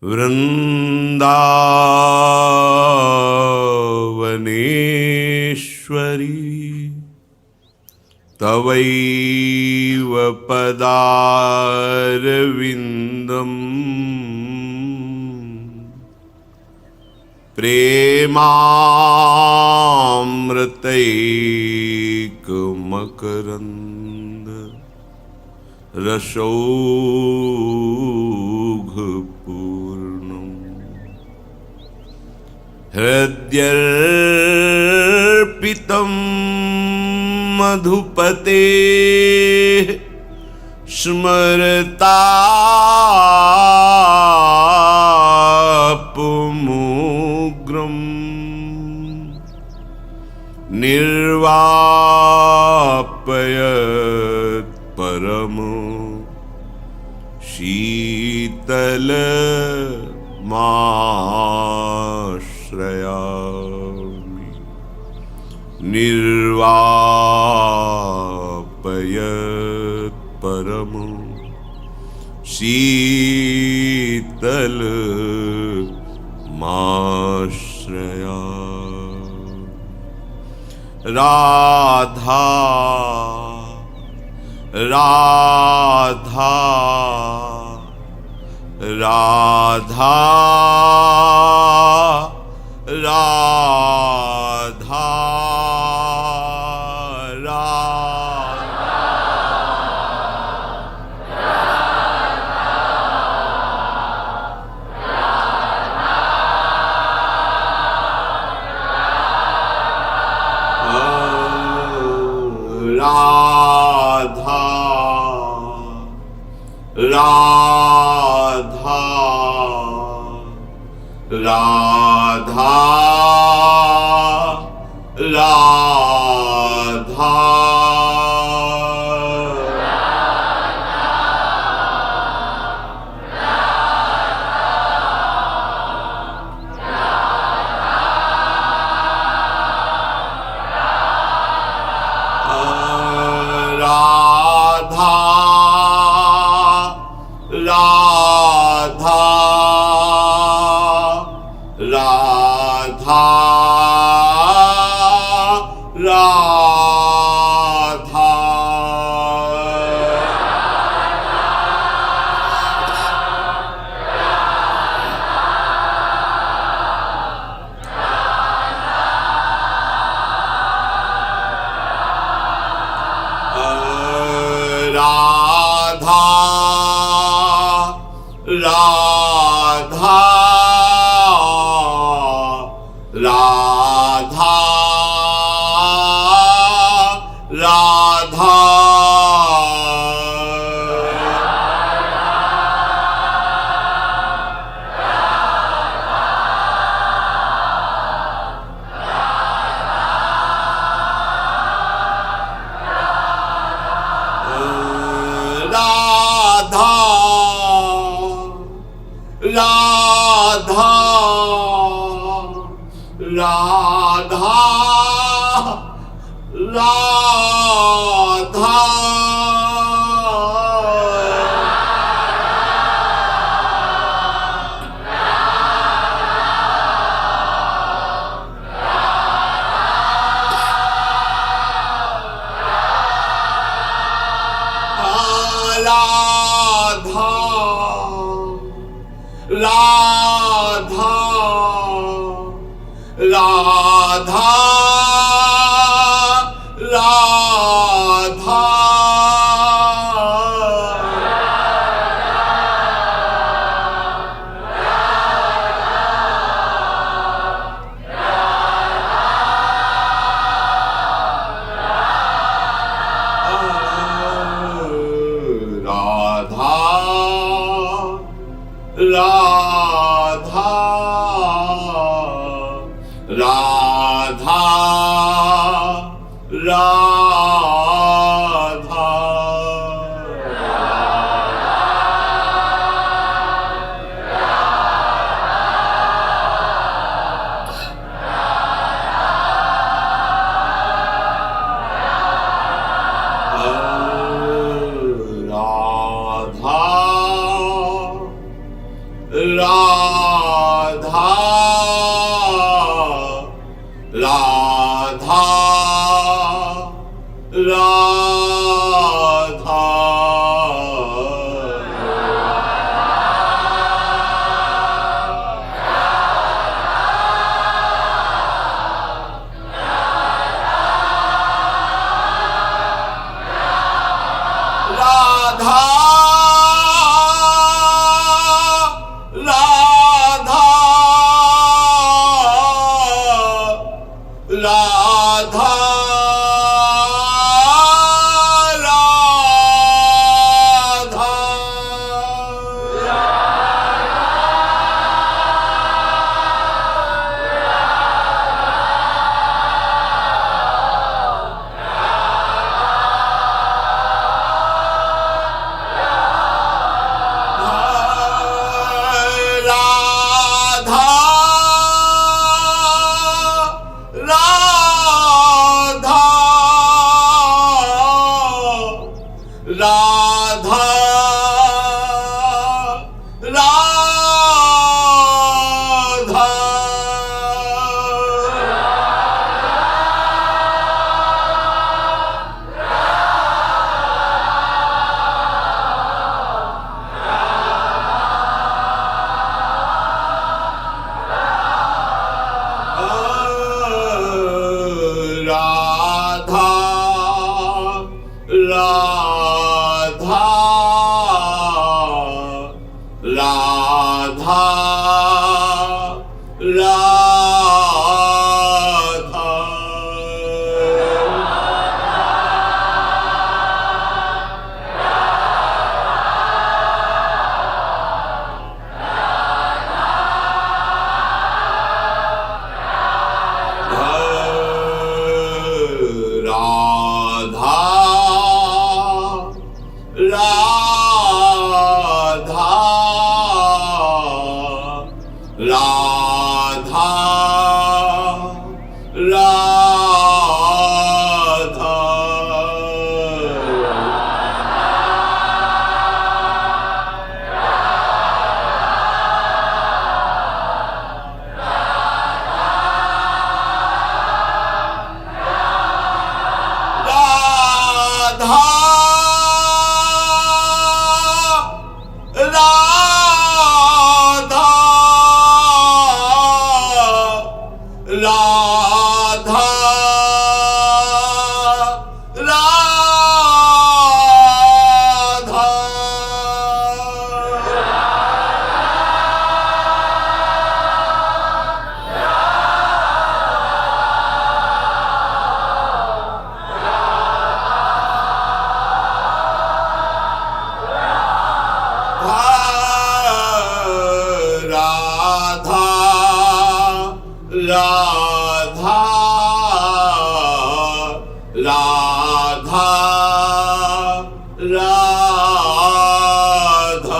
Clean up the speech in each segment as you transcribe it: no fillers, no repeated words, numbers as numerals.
वृन्दावनेश्वरी तवैव पदारविन्दम् प्रेमामृतैकमकरन्द रसौघपूर्णम् हृद्यर्पितं मधुपते स्मरतापमुग्रम् निर्वापयत् परमो शीतलमाश्रयामि निर्वापयत् परमो शीतलमाश्रयामि। राधा राधा राधा राधा राधा राधा राधा राधा राधा राधा राधा राधा राधा राधा राधा राधा राधा राधा राधा राधा राधा राधा राधा राधा राधा राधा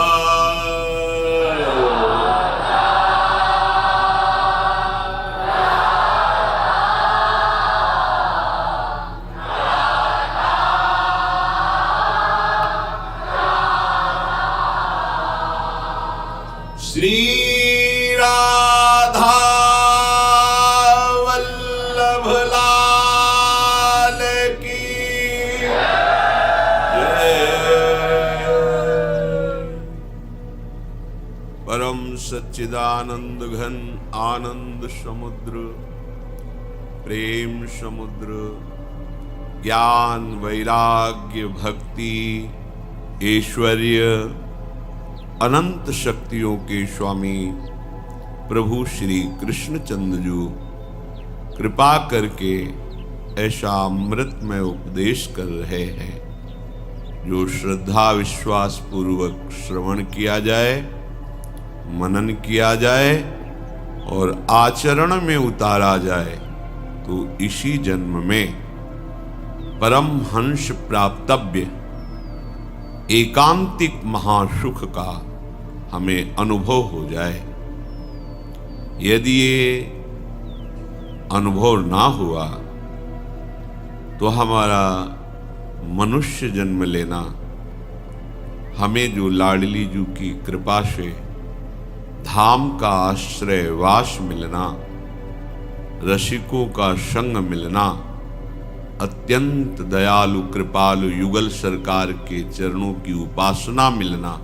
श्री राधा वल्लभ लाल की परम सच्चिदानंद घन आनंद समुद्र प्रेम समुद्र ज्ञान वैराग्य भक्ति ऐश्वर्य अनंत शक्तियों के स्वामी प्रभु श्री कृष्णचंद्र जी कृपा करके ऐसा अमृतमय उपदेश कर रहे हैं जो श्रद्धा विश्वास पूर्वक श्रवण किया जाए, मनन किया जाए और आचरण में उतारा जाए तो इसी जन्म में परम हंस प्राप्तव्य एकांतिक महासुख का हमें अनुभव हो जाए। यदि ये अनुभव ना हुआ तो हमारा मनुष्य जन्म लेना हमें जो लाडली जू की कृपा से धाम का आश्रय वास मिलना, रसिकों का संग मिलना, अत्यंत दयालु कृपालु युगल सरकार के चरणों की उपासना मिलना,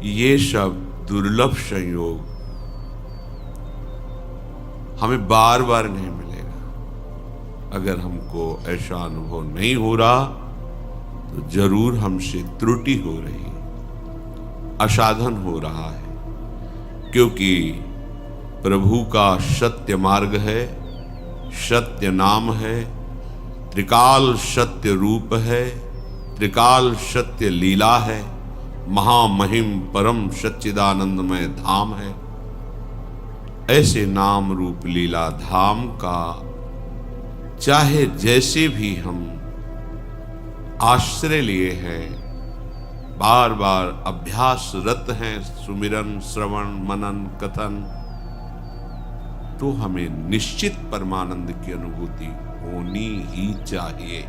ये सब दुर्लभ संयोग हमें बार बार नहीं मिलेगा। अगर हमको ऐसा अनुभव नहीं हो रहा तो जरूर हमसे त्रुटि हो रही है, असाधन हो रहा है, क्योंकि प्रभु का सत्य मार्ग है, सत्य नाम है, त्रिकाल सत्य रूप है, त्रिकाल सत्य लीला है, महामहिम परम सच्चिदानंदमय धाम है। ऐसे नाम रूप लीला धाम का चाहे जैसे भी हम आश्रय लिए हैं, बार बार अभ्यासरत हैं, सुमिरन श्रवण मनन कथन, तो हमें निश्चित परमानंद की अनुभूति होनी ही चाहिए।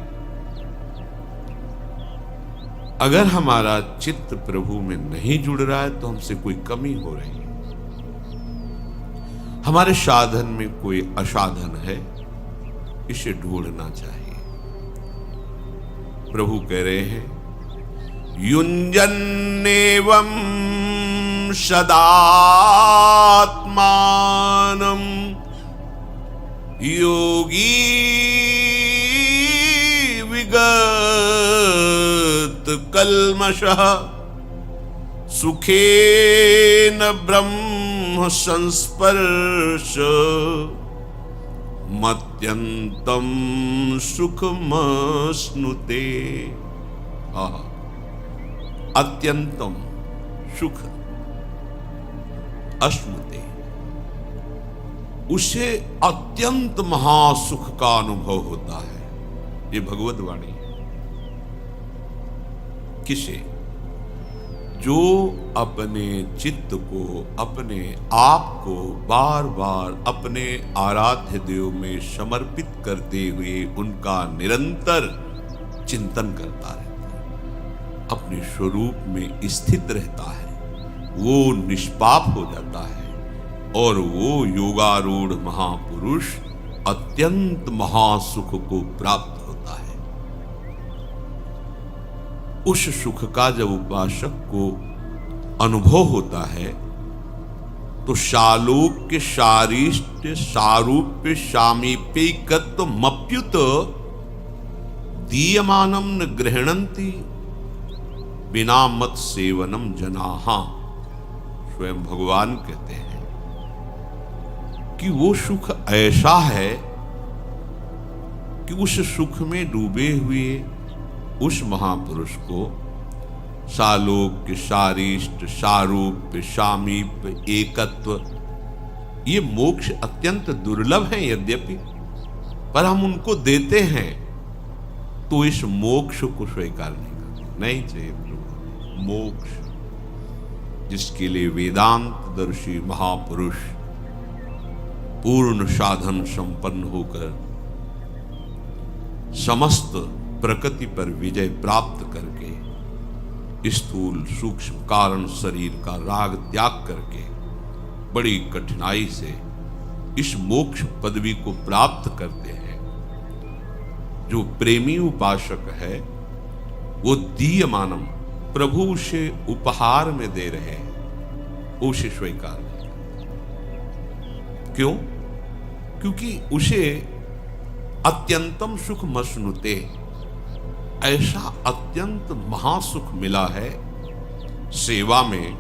अगर हमारा चित्त प्रभु में नहीं जुड़ रहा है तो हमसे कोई कमी हो रही है, हमारे साधन में कोई असाधन है, इसे ढूंढना चाहिए। प्रभु कह रहे हैं, युञ्जन्नेवं सदात्मानं योगी विगत कल्मषः सुखेन ब्रह्म संस्पर्श मत्यंतम सुखमश्नुते। अत्यंतम सुख अश्नुते, उसे अत्यंत महासुख का अनुभव होता है। ये भगवत वाणी है। किसे? जो अपने चित्त को, अपने आप को बार बार अपने आराध्य देव में समर्पित करते हुए उनका निरंतर चिंतन करता रहता है, अपने स्वरूप में स्थित रहता है, वो निष्पाप हो जाता है और वो योगारूढ़ महापुरुष अत्यंत महासुख को प्राप्त होता है। उस सुख का जब उपासक को अनुभव होता है तो शालोक्य शारिष्ट सारूप्य सामीप्यकत्व मप्युत दीयमानम न गृह्णन्ति बिना मत सेवनम जनाहा। स्वयं भगवान कहते हैं कि वो सुख ऐसा है कि उस सुख में डूबे हुए उस महापुरुष को सालोक्य शारिष्ट सारूप्य सामीप्य एकत्व, ये मोक्ष अत्यंत दुर्लभ है यद्यपि, पर हम उनको देते हैं तो इस मोक्ष को स्वीकार नहीं चाहिए। मोक्ष जिसके लिए वेदांत दर्शी महापुरुष पूर्ण साधन संपन्न होकर समस्त प्रकृति पर विजय प्राप्त करके स्थूल सूक्ष्म कारण शरीर का राग त्याग करके बड़ी कठिनाई से इस मोक्ष पदवी को प्राप्त करते हैं। जो प्रेमी उपासक है वो दीयमानम, प्रभु उसे उपहार में दे रहे हैं, उसे स्वीकार नहीं। क्यों? क्योंकि उसे अत्यंतम सुख मश्नुते, ऐसा अत्यंत महासुख मिला है सेवा में,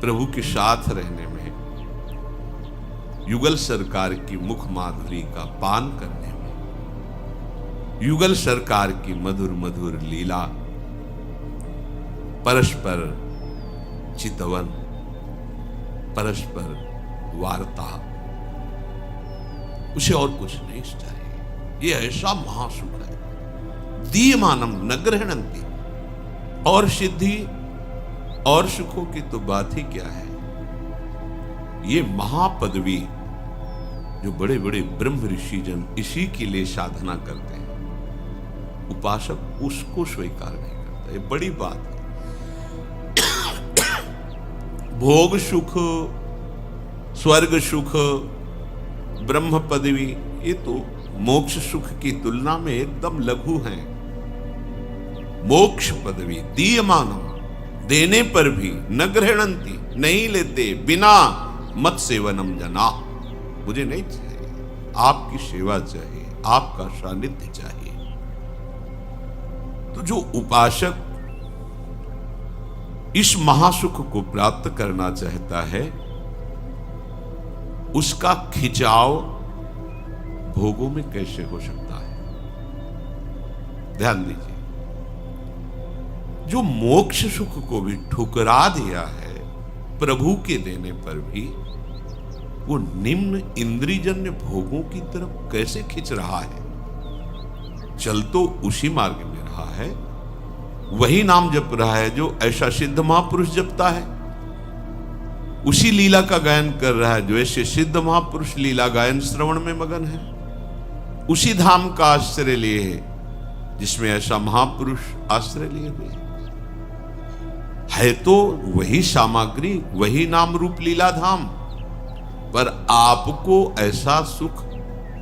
प्रभु के साथ रहने में, युगल सरकार की मुख माधुरी का पान करने में, युगल सरकार की मधुर मधुर लीला, परस्पर चितवन, परस्पर वार्ता, उसे और कुछ नहीं चाहिए। ये ऐसा महासुख है। दीयमानम न गृह्णन्ति, और सिद्धि और सुखों की तो बात ही क्या है। ये महापदवी जो बड़े बड़े ब्रह्म ऋषि जन इसी के लिए साधना करते हैं, उपासक उसको स्वीकार नहीं करता। ये बड़ी बात है। भोग सुख, स्वर्ग सुख, ब्रह्म पदवी, ये तो मोक्ष सुख की तुलना में एकदम लघु हैं। मोक्ष पदवी दीयमानम, देने पर भी न गृहणंती, नहीं लेते, बिना मत सेवनम जना, मुझे नहीं चाहिए, आपकी सेवा चाहिए, आपका सानिध्य चाहिए। तो जो उपासक इस महासुख को प्राप्त करना चाहता है, उसका खिंचाव भोगों में कैसे हो सकता है? ध्यान दीजिए, जो मोक्ष सुख को भी ठुकरा दिया है प्रभु के देने पर भी, वो निम्न इंद्रियजन्य भोगों की तरफ कैसे खिंच रहा है? चल तो उसी मार्ग में रहा है, वही नाम जप रहा है जो ऐसा सिद्ध महापुरुष जपता है, उसी लीला का गायन कर रहा है जो ऐसे सिद्ध महापुरुष लीला गायन श्रवण में मगन है, उसी धाम का आश्रय लिए है जिसमें ऐसा महापुरुष आश्रय लिए हुए है तो वही सामग्री, वही नाम रूप लीला धाम, पर आपको ऐसा सुख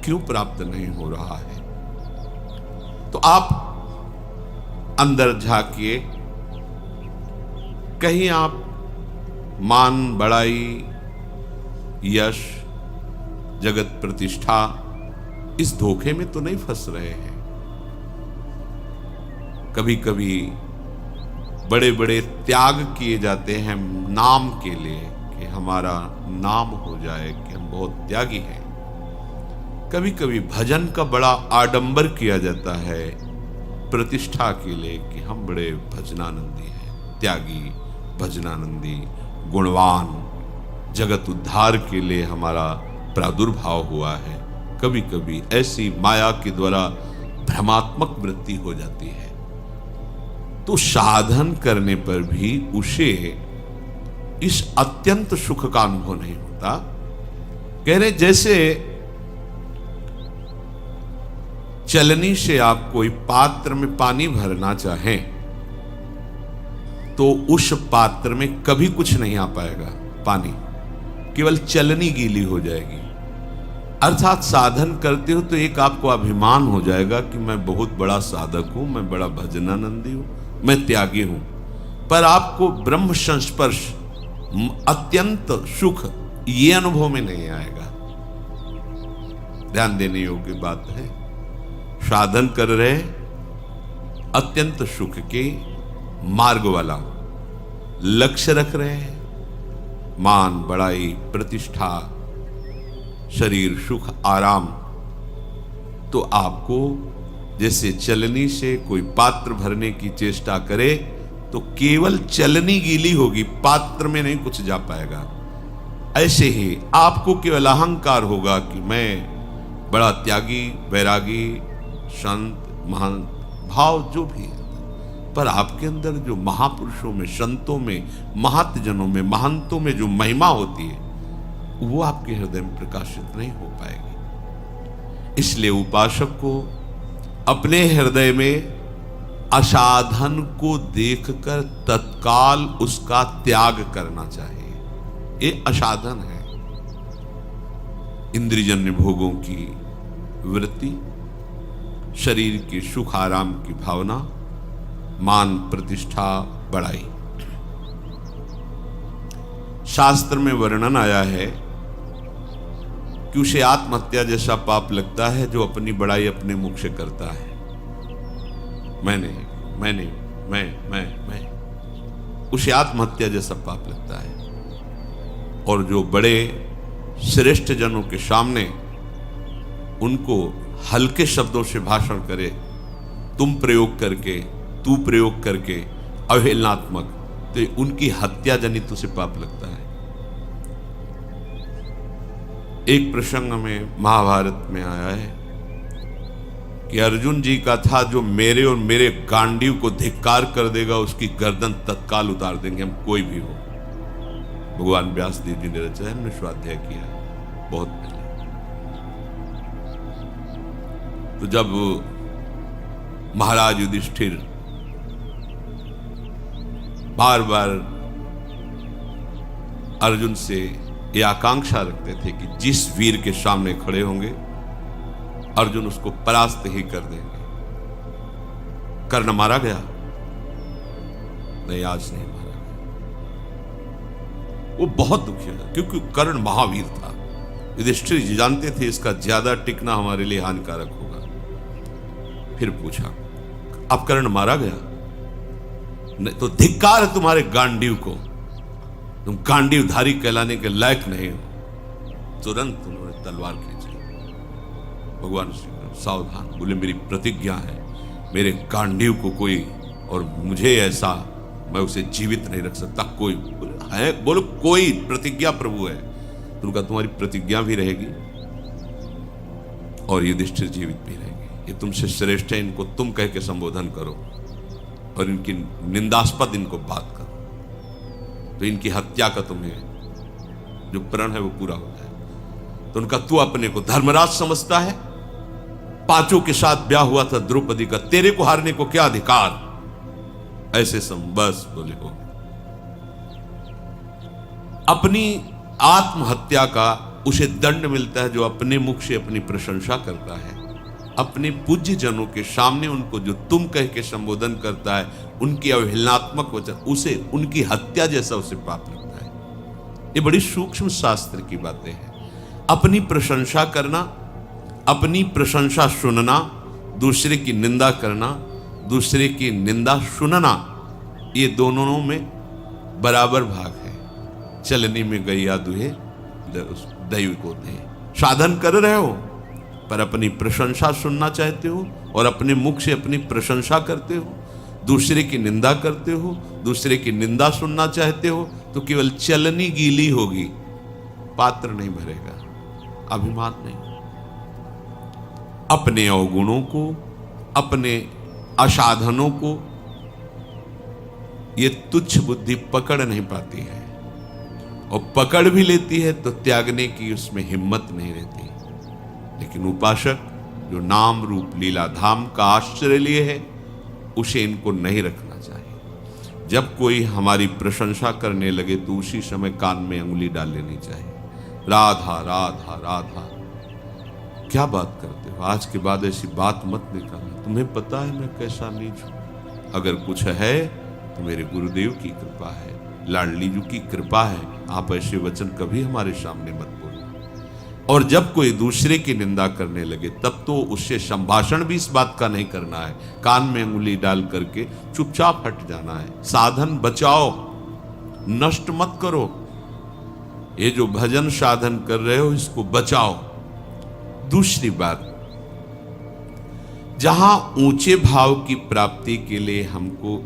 क्यों प्राप्त नहीं हो रहा है? तो आप अंदर झांकिए, कहीं आप मान बड़ाई, यश, जगत प्रतिष्ठा, इस धोखे में तो नहीं फंस रहे हैं? कभी कभी बड़े बड़े त्याग किए जाते हैं नाम के लिए, कि हमारा नाम हो जाए कि हम बहुत त्यागी हैं। कभी कभी भजन का बड़ा आडंबर किया जाता है प्रतिष्ठा के लिए, कि हम बड़े भजनानंदी हैं, त्यागी, भजनानंदी, गुणवान, जगत उद्धार के लिए हमारा प्रादुर्भाव हुआ है। कभी कभी ऐसी माया के द्वारा भ्रमात्मक वृत्ति हो जाती है, तो साधन करने पर भी उसे इस अत्यंत सुख का अनुभव नहीं होता। कह रहे जैसे चलनी से आप कोई पात्र में पानी भरना चाहें तो उस पात्र में कभी कुछ नहीं आ पाएगा पानी, केवल चलनी गीली हो जाएगी। अर्थात साधन करते हो तो एक आपको अभिमान हो जाएगा कि मैं बहुत बड़ा साधक हूं, मैं बड़ा भजनानंदी हूं, मैं त्यागी हूं, पर आपको ब्रह्म संस्पर्श, अत्यंत सुख, ये अनुभव में नहीं आएगा। ध्यान देने योग्य बात है। साधन कर रहे, अत्यंत सुख के मार्ग वाला लक्ष्य रख रहे हैं, मान बड़ाई, प्रतिष्ठा, शरीर सुख, आराम, तो आपको जैसे चलनी से कोई पात्र भरने की चेष्टा करे तो केवल चलनी गीली होगी, पात्र में नहीं कुछ जा पाएगा। ऐसे ही आपको केवल अहंकार होगा कि मैं बड़ा त्यागी, वैरागी, संत, महंत भाव जो भी है, पर आपके अंदर जो महापुरुषों में, संतों में, महात्जनों में, महंतों में जो महिमा होती है, वो आपके हृदय में प्रकाशित नहीं हो पाएगी। इसलिए उपासक को अपने हृदय में असाधन को देखकर तत्काल उसका त्याग करना चाहिए। ये असाधन है, इंद्रियजन्य भोगों की वृत्ति, शरीर के सुख आराम की भावना, मान प्रतिष्ठा बढ़ाई। शास्त्र में वर्णन आया है कि उसे आत्महत्या जैसा पाप लगता है जो अपनी बड़ाई अपने मुख से करता है। मैंने मैं उसे आत्महत्या जैसा पाप लगता है। और जो बड़े श्रेष्ठ जनों के सामने उनको हल्के शब्दों से भाषण करे, तुम प्रयोग करके, तू प्रयोग करके, अवहेलनात्मक, तो उनकी हत्या जनित उसे पाप लगता है। एक प्रसंग में महाभारत में आया है कि अर्जुन जी का था, जो मेरे और मेरे गांडीव को धिक्कार कर देगा उसकी गर्दन तत्काल उतार देंगे हम, कोई भी हो। भगवान व्यास देव जी ने रचा है, हमने स्वाध्याय किया बहुत पहले। तो जब महाराज युधिष्ठिर बार बार अर्जुन से ये आकांक्षा रखते थे कि जिस वीर के सामने खड़े होंगे अर्जुन उसको परास्त ही कर देंगे। कर्ण मारा गया? नहीं, आज नहीं मारा गया। वो बहुत दुखी हुआ क्योंकि कर्ण महावीर था। युधिष्ठिर जी जानते थे इसका ज्यादा टिकना हमारे लिए हानिकारक होगा। फिर पूछा, अब कर्ण मारा गया? नहीं तो धिक्कार है तुम्हारे गांडीव को, तुम गांडीवधारी कहलाने के लायक नहीं हो। तुरंत उन्होंने तलवार खींची। भगवान श्री कृष्ण सावधान बोले, मेरी प्रतिज्ञा है, मेरे गांडीव को कोई और मुझे ऐसा, मैं उसे जीवित नहीं रख सकता। कोई है? बोलो कोई। प्रतिज्ञा प्रभु है। तो उनका तुम्हारी प्रतिज्ञा भी रहेगी और युधिष्ठिर जीवित भी रहेगी। ये तुमसे श्रेष्ठ है, इनको तुम कह के संबोधन करो और इनकी निंदास्पद इनको बात करो, तो इनकी हत्या का तुम्हें जो प्रण है वो पूरा हो जाए। तो उनका तू अपने को धर्मराज समझता है? पांचों के साथ ब्याह हुआ था द्रौपदी का, तेरे को हारने को क्या अधिकार? ऐसे बस बोले हो। अपनी आत्महत्या का उसे दंड मिलता है जो अपने मुख से अपनी प्रशंसा करता है। अपने पूज्य जनों के सामने उनको जो तुम कह के संबोधन करता है, उनकी अवहेलनात्मक वचन, उसे उनकी हत्या जैसा उसे पाप लगता है। ये बड़ी सूक्ष्म शास्त्र की बातें हैं। अपनी प्रशंसा करना, अपनी प्रशंसा सुनना, दूसरे की निंदा करना, दूसरे की निंदा सुनना, ये दोनों में बराबर भाग है। चलनी में गैया दुहे दैव को दे। साधन कर रहे हो पर अपनी प्रशंसा सुनना चाहते हो और अपने मुख से अपनी प्रशंसा करते हो, दूसरे की निंदा करते हो, दूसरे की निंदा सुनना चाहते हो, तो केवल चलनी गीली होगी, पात्र नहीं भरेगा, अभिमान नहीं। अपने अवगुणों को, अपने असाधनों को ये तुच्छ बुद्धि पकड़ नहीं पाती है, और पकड़ भी लेती है तो त्यागने की उसमें हिम्मत नहीं रहती। लेकिन उपासक जो नाम रूप लीला धाम का आश्रय लिए है, उसे इनको नहीं रखना चाहिए। जब कोई हमारी प्रशंसा करने लगे तो उसी समय कान में अंगुली डाल लेनी चाहिए। राधा राधा राधा, क्या बात करते हो? आज के बाद ऐसी बात मत निकालना, तुम्हें पता है मैं कैसा नीच हूं। अगर कुछ है तो मेरे गुरुदेव की कृपा है, लाडली जी की कृपा है। आप ऐसे वचन कभी हमारे सामने मत बोलना। और जब कोई दूसरे की निंदा करने लगे तब तो उससे संभाषण भी इस बात का नहीं करना है, कान में अंगुली डाल करके चुपचाप हट जाना है। साधन बचाओ, नष्ट मत करो। ये जो भजन साधन कर रहे हो इसको बचाओ। दूसरी बात, जहां ऊंचे भाव की प्राप्ति के लिए हमको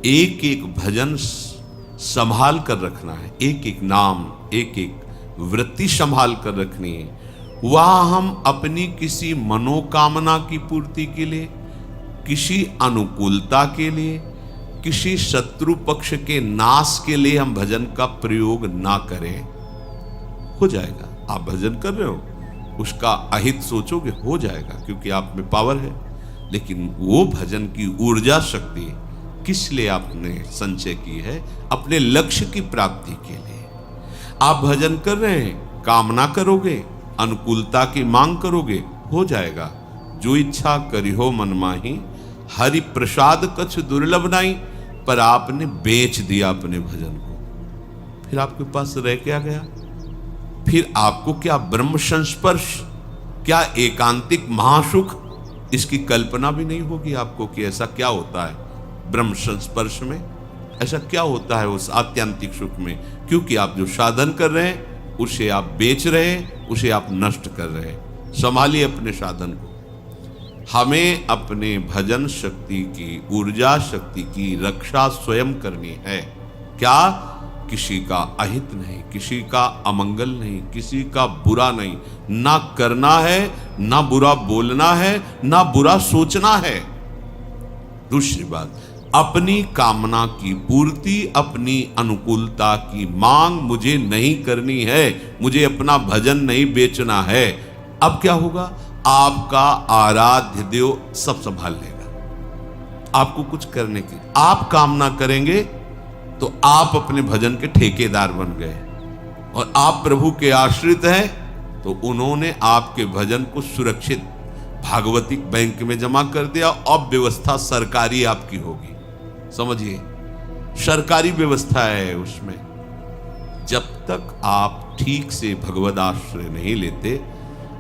एक एक भजन संभाल कर रखना है, एक एक नाम, एक एक वृत्ति संभाल कर रखनी है, वहां हम अपनी किसी मनोकामना की पूर्ति के लिए, किसी अनुकूलता के लिए, किसी शत्रु पक्ष के नाश के लिए हम भजन का प्रयोग ना करें। हो जाएगा, आप भजन कर रहे हो, उसका अहित सोचोगे, हो जाएगा, क्योंकि आप में पावर है। लेकिन वो भजन की ऊर्जा शक्ति किस लिए आपने संचय की है? अपने लक्ष्य की प्राप्ति के लिए। आप भजन कर रहे हैं, कामना करोगे, अनुकूलता की मांग करोगे, हो जाएगा। जो इच्छा करी हो मन माही, हरि प्रसाद कछ दुर्लभ नहीं। पर आपने बेच दिया अपने भजन को, फिर आपके पास रह क्या गया? फिर आपको क्या ब्रह्म संस्पर्श, क्या एकांतिक महासुख, इसकी कल्पना भी नहीं होगी आपको कि ऐसा क्या होता है ब्रह्म संस्पर्श में, ऐसा क्या होता है उस आत्यंतिक सुख में। क्योंकि आप जो साधन कर रहे हैं उसे आप बेच रहे हैं, उसे आप नष्ट कर रहे हैं। संभालिए अपने साधन को। हमें अपने भजन शक्ति की, ऊर्जा शक्ति की रक्षा स्वयं करनी है। क्या? किसी का अहित नहीं, किसी का अमंगल नहीं, किसी का बुरा नहीं, ना करना है, ना बुरा बोलना है, ना बुरा सोचना है। दूसरी बात, अपनी कामना की पूर्ति, अपनी अनुकूलता की मांग मुझे नहीं करनी है, मुझे अपना भजन नहीं बेचना है। अब क्या होगा? आपका आराध्य देव सब संभाल लेगा। आपको कुछ करने की, आप कामना करेंगे तो आप अपने भजन के ठेकेदार बन गए। और आप प्रभु के आश्रित हैं, तो उन्होंने आपके भजन को सुरक्षित भागवतिक बैंक में जमा कर दिया। अब व्यवस्था सरकारी आपकी होगी, समझिए, सरकारी व्यवस्था है उसमें। जब तक आप ठीक से भगवद आश्रय नहीं लेते,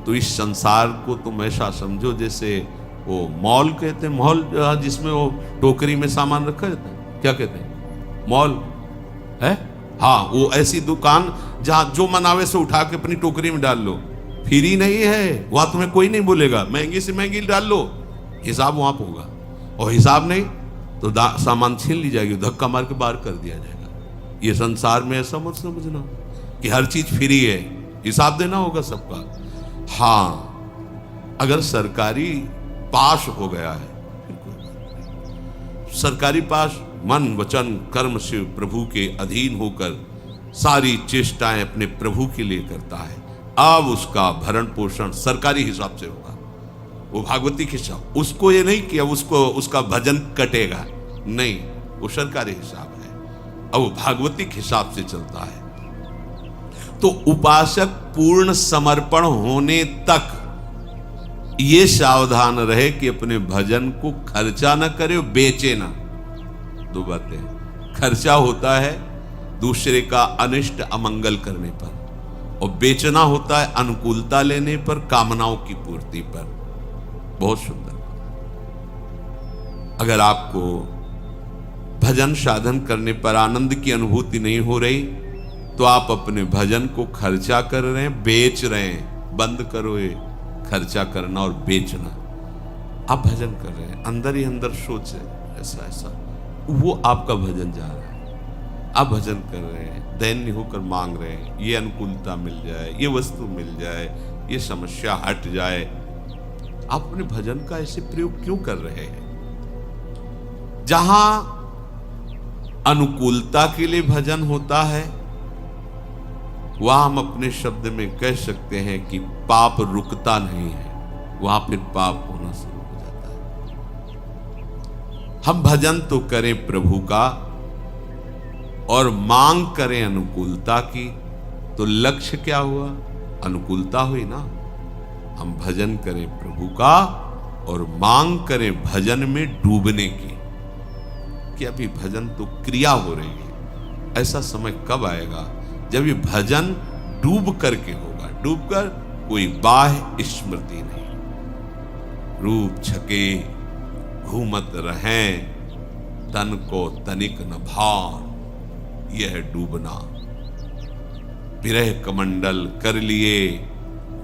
तो इस संसार को तुम ऐसा समझो जैसे वो मॉल कहते हैं, मॉल जिसमें वो टोकरी में सामान रखा जाता है, क्या कहते हैं, मॉल है। हाँ, वो ऐसी दुकान जहां जो मनावे से उठा के अपनी टोकरी में डाल लो। फ्री नहीं है, वहां तुम्हें कोई नहीं बोलेगा, महंगी से महंगी डाल लो, हिसाब वहां पर होगा। और हिसाब नहीं तो सामान छीन ली जाएगी, धक्का मार के बाहर कर दिया जाएगा। ये संसार में ऐसा मत समझना कि हर चीज फ्री है, हिसाब देना होगा सबका। हाँ, अगर सरकारी पास हो गया है, सरकारी पास मन वचन कर्म से प्रभु के अधीन होकर सारी चेष्टाएं अपने प्रभु के लिए करता है, अब उसका भरण पोषण सरकारी हिसाब से होगा, वो भागवती हिसाब। उसको ये नहीं कि अब उसको उसका भजन कटेगा, नहीं, वो सरकारी हिसाब है, अब वो भागवतिक हिसाब से चलता है। तो उपासक पूर्ण समर्पण होने तक ये सावधान रहे कि अपने भजन को खर्चा न करे, बेचे ना। दो बातें, खर्चा होता है दूसरे का अनिष्ट अमंगल करने पर, और बेचना होता है अनुकूलता लेने पर, कामनाओं की पूर्ति पर। बहुत सुंदर। अगर आपको भजन साधन करने पर आनंद की अनुभूति नहीं हो रही, तो आप अपने भजन को खर्चा कर रहे हैं, बेच रहे हैं। बंद करो ये खर्चा करना और बेचना। आप भजन कर रहे हैं, अंदर ही अंदर सोच है ऐसा ऐसा, वो आपका भजन जा रहा है। आप भजन कर रहे हैं, दैन्य होकर मांग रहे हैं, ये अनुकूलता मिल जाए, ये वस्तु मिल जाए, ये समस्या हट जाए। आप अपने भजन का ऐसे प्रयोग क्यों कर रहे हैं? जहां अनुकूलता के लिए भजन होता है, वहां हम अपने शब्द में कह सकते हैं कि पाप रुकता नहीं है, वहां फिर पाप होना शुरू हो जाता है। हम भजन तो करें प्रभु का और मांग करें अनुकूलता की, तो लक्ष्य क्या हुआ? अनुकूलता हुई ना। हम भजन करें प्रभु का और मांग करें भजन में डूबने की, कि अभी भजन तो क्रिया हो रही है। ऐसा समय कब आएगा जब ये भजन डूब करके होगा? डूब कर कोई बाह्य स्मृति नहीं, रूप छके घूमत रहें, तन को तनिक न भार, यह डूबना। विरह कमंडल कर लिए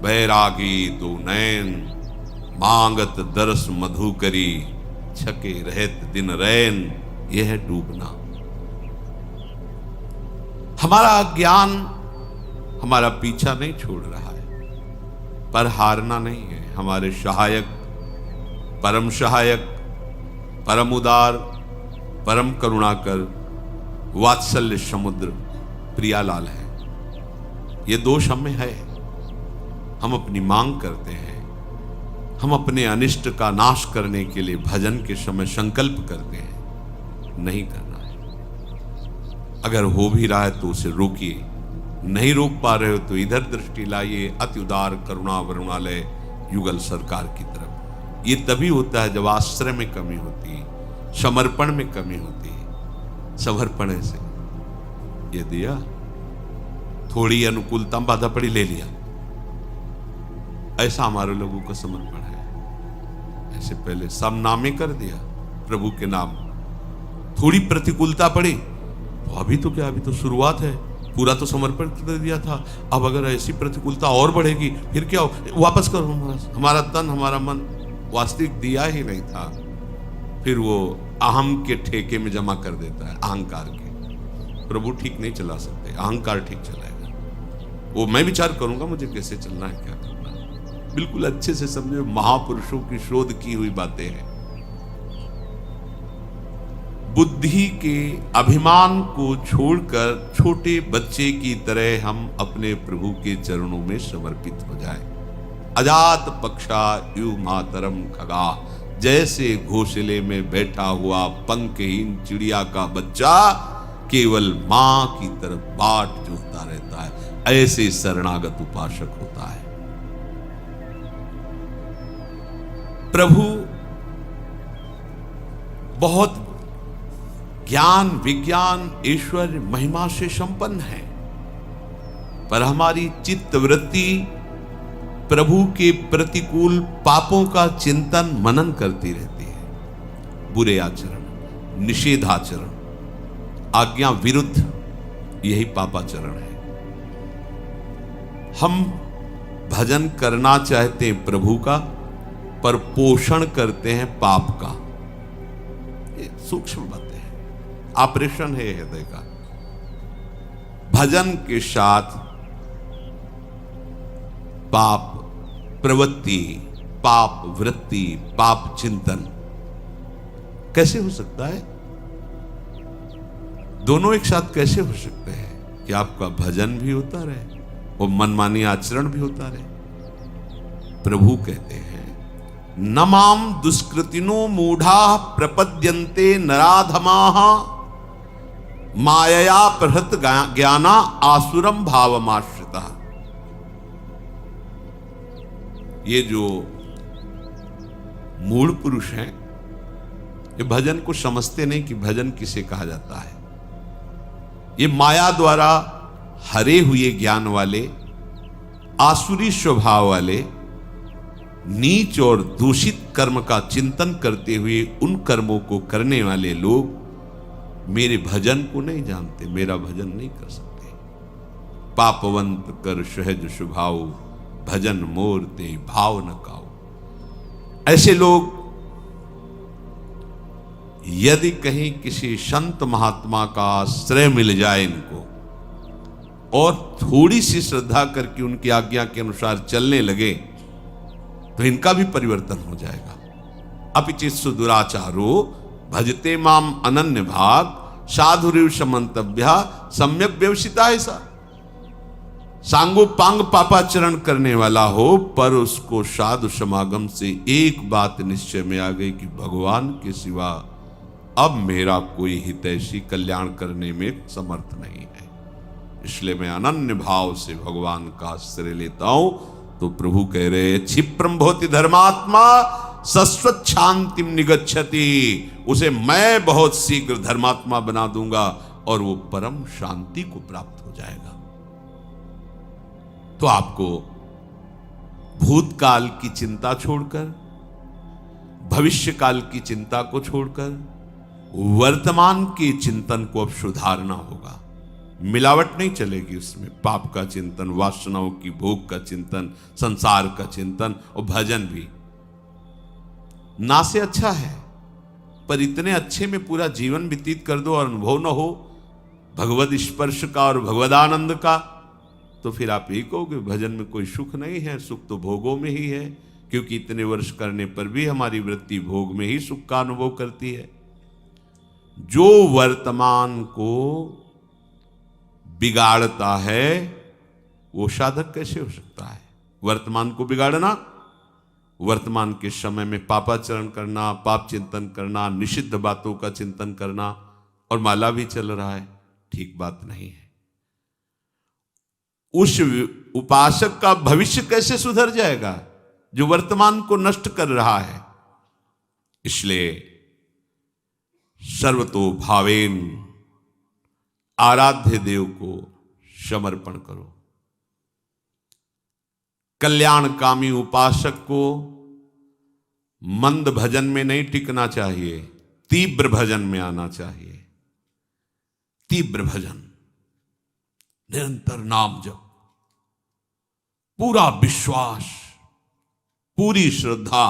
बैरागी दो नैन, मांगत दरस मधु करी, छके रहत दिन रैन, यह डूबना। हमारा ज्ञान हमारा पीछा नहीं छोड़ रहा है, पर हारना नहीं है। हमारे सहायक, परम उदार, परम करुणाकर, वात्सल्य समुद्र प्रियालाल है। ये दोष हमें है, हम अपनी मांग करते हैं, हम अपने अनिष्ट का नाश करने के लिए भजन के समय संकल्प करते हैं, नहीं करना है। अगर हो भी रहा है तो उसे रोकिए, नहीं रोक पा रहे हो तो इधर दृष्टि लाइए अति उदार करुणा वरुणालय युगल सरकार की तरफ। ये तभी होता है जब आश्रय में कमी होती है, समर्पण में कमी होती है। समर्पण से ये दिया, थोड़ी अनुकूलता बाधा पड़ी, ले लिया, ऐसा हमारे लोगों का समर्पण है। ऐसे पहले सब नामे कर दिया प्रभु के नाम, थोड़ी प्रतिकूलता पड़ी तो अभी तो क्या, अभी तो शुरुआत है, पूरा तो समर्पण कर दिया था। अब अगर ऐसी प्रतिकूलता और बढ़ेगी फिर क्या हो? वापस करो हमारा तन, हमारा मन वास्तविक दिया ही नहीं था, फिर वो अहम के ठेके में जमा कर देता है, अहंकार के। प्रभु ठीक नहीं चला सकते, अहंकार ठीक चलाएगा। वो मैं विचार करूंगा मुझे कैसे चलना है, क्या करना है, बिल्कुल अच्छे से समझे। महापुरुषों की शोध की हुई बातें हैं। बुद्धि के अभिमान को छोड़कर छोटे बच्चे की तरह हम अपने प्रभु के चरणों में समर्पित हो जाएं। अजात पक्षा यु मातरम खगा, जैसे घोंसले में बैठा हुआ पंखहीन चिड़िया का बच्चा केवल मां की तरफ बाट जोता रहता है, ऐसे शरणागत उपासक होता है। प्रभु बहुत ज्ञान, विज्ञान, ऐश्वर्य, महिमा से संपन्न है, पर हमारी चित्त वृत्ति प्रभु के प्रतिकूल पापों का चिंतन मनन करती रहती है। बुरे आचरण, निषेधाचरण, आज्ञा विरुद्ध, यही पापाचरण है। हम भजन करना चाहते हैं प्रभु का, पर पोषण करते हैं पाप का। ये सूक्ष्म बातें हैं, ऑपरेशन है हृदय का। भजन के साथ पाप प्रवृत्ति, पाप वृत्ति, पाप चिंतन कैसे हो सकता है? दोनों एक साथ कैसे हो सकते हैं कि आपका भजन भी होता रहे और मनमानी आचरण भी होता रहे? प्रभु कहते हैं, नमाम दुष्कृतिनो मूढ़ा प्रपद्यन्ते नराधमाः मायया प्रहृत ज्ञाना आसुरम भावमाश्रिता। ये जो मूढ़ पुरुष हैं, ये भजन को समझते नहीं कि भजन किसे कहा जाता है। ये माया द्वारा हरे हुए ज्ञान वाले, आसुरी स्वभाव वाले, नीच और दूषित कर्म का चिंतन करते हुए उन कर्मों को करने वाले लोग मेरे भजन को नहीं जानते, मेरा भजन नहीं कर सकते। पापवंत कर सहज स्वभाव, भजन मोर ते भाव न काओ। ऐसे लोग यदि कहीं किसी संत महात्मा का आश्रय मिल जाए इनको, और थोड़ी सी श्रद्धा करके उनकी आज्ञा के अनुसार चलने लगे, तो इनका भी परिवर्तन हो जाएगा। अपिचित्सु दुराचारो भजते माम अनन्य भाग, साधुरिव समंतव्या सम्यक व्यवसिता। ऐसा सांगो पांग पापाचरण करने वाला हो, पर उसको साधु समागम से एक बात निश्चय में आ गई कि भगवान के सिवा अब मेरा कोई हितैषी कल्याण करने में समर्थ नहीं है, इसलिए मैं अनन्य भाव से भगवान का आश्रय लेता हूं। तो प्रभु कह रहे, क्षिप्रम भवति धर्मात्मा शाश्वत शांतिम निगच्छति। उसे मैं बहुत शीघ्र धर्मात्मा बना दूंगा और वो परम शांति को प्राप्त हो जाएगा। तो आपको भूतकाल की चिंता छोड़कर, भविष्य काल की चिंता को छोड़कर वर्तमान के चिंतन को अब सुधारना होगा। मिलावट नहीं चलेगी उसमें। पाप का चिंतन, वासनाओं की भोग का चिंतन, संसार का चिंतन और भजन भी ना से अच्छा है, पर इतने अच्छे में पूरा जीवन व्यतीत कर दो और अनुभव न हो भगवद स्पर्श का और भगवदानंद का, तो फिर आप यही कहोगे भजन में कोई सुख नहीं है। सुख तो भोगों में ही है, क्योंकि इतने वर्ष करने पर भी हमारी वृत्ति भोग में ही सुख का अनुभव करती है। जो वर्तमान को बिगाड़ता है वो साधक कैसे हो सकता है? वर्तमान को बिगाड़ना, वर्तमान के समय में पापाचरण करना, पाप चिंतन करना, निषिद्ध बातों का चिंतन करना, और माला भी चल रहा है, ठीक बात नहीं है। उस उपासक का भविष्य कैसे सुधर जाएगा जो वर्तमान को नष्ट कर रहा है? इसलिए सर्वतो भावेन आराध्य देव को समर्पण करो। कल्याणकामी उपासक को मंद भजन में नहीं टिकना चाहिए, तीव्र भजन में आना चाहिए। तीव्र भजन, निरंतर नाम जप, पूरा विश्वास, पूरी श्रद्धा,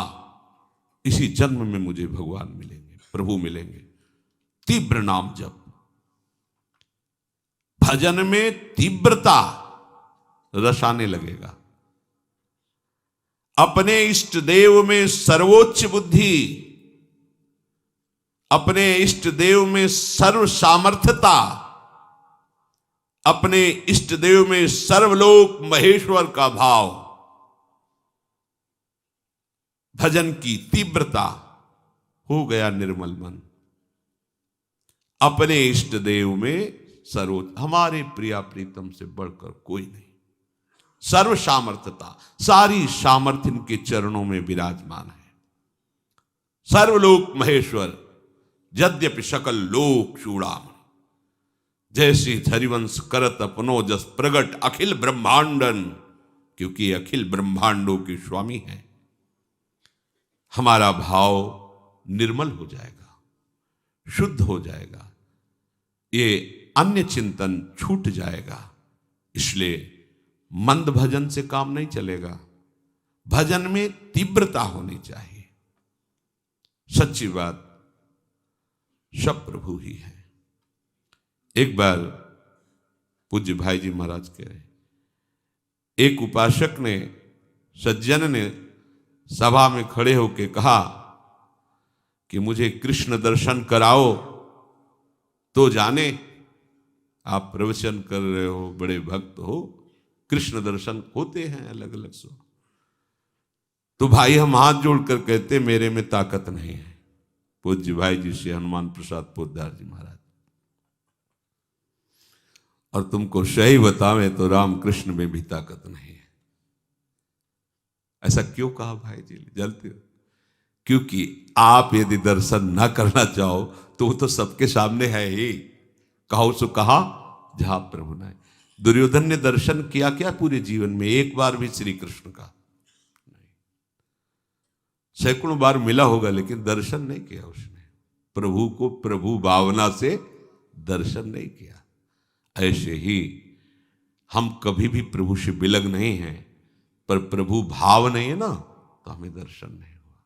इसी जन्म में मुझे भगवान मिलेंगे, प्रभु मिलेंगे। तीव्र नाम जप, भजन में तीव्रता, रस आने लगेगा। अपने इष्ट देव में सर्वोच्च बुद्धि, अपने इष्ट देव में सर्व सामर्थ्यता, अपने इष्ट देव में सर्वलोक महेश्वर का भाव, भजन की तीव्रता, हो गया निर्मल मन। अपने इष्ट देव में सर्वोच्च, हमारे प्रिया प्रीतम से बढ़कर कोई नहीं। सर्व सामर्थ्यता, सारी सामर्थ्य इनके चरणों में विराजमान है। सर्वलोक महेश्वर, यद्यपि सकल लोक चूड़ामणि, जैसे हरिवंश करत अपनो जस प्रगट अखिल ब्रह्मांडन, क्योंकि अखिल ब्रह्मांडों के स्वामी हैं। हमारा भाव निर्मल हो जाएगा, शुद्ध हो जाएगा, ये अन्य चिंतन छूट जाएगा। इसलिए मंद भजन से काम नहीं चलेगा, भजन में तीव्रता होनी चाहिए। सच्ची बात, सब प्रभु ही है। एक बार पूज्य भाई जी महाराज कह रहे, एक उपासक ने, सज्जन ने सभा में खड़े होकर कहा कि मुझे कृष्ण दर्शन कराओ। तो जाने आप प्रवचन कर रहे हो, बड़े भक्त हो, कृष्ण दर्शन होते हैं अलग अलग सो। तो भाई हम हाथ जोड़कर कहते मेरे में ताकत नहीं है। पूज्य भाई जी से हनुमान प्रसाद पोद्दार जी महाराज, और तुमको सही बतावे तो रामकृष्ण में भी ताकत नहीं है। ऐसा क्यों कहा भाई जी? जलते हो? क्योंकि आप यदि दर्शन ना करना चाहो तो वो तो सबके सामने है ही। कहो सो कहा जहां प्रभु ने। दुर्योधन ने दर्शन किया क्या पूरे जीवन में? एक बार भी श्री कृष्ण का नहीं। सैकड़ों बार मिला होगा लेकिन दर्शन नहीं किया उसने। प्रभु को प्रभु भावना से दर्शन नहीं किया। ऐसे ही हम कभी भी प्रभु से बिलग नहीं हैं, पर प्रभु भाव नहीं है ना, तो हमें दर्शन नहीं हुआ।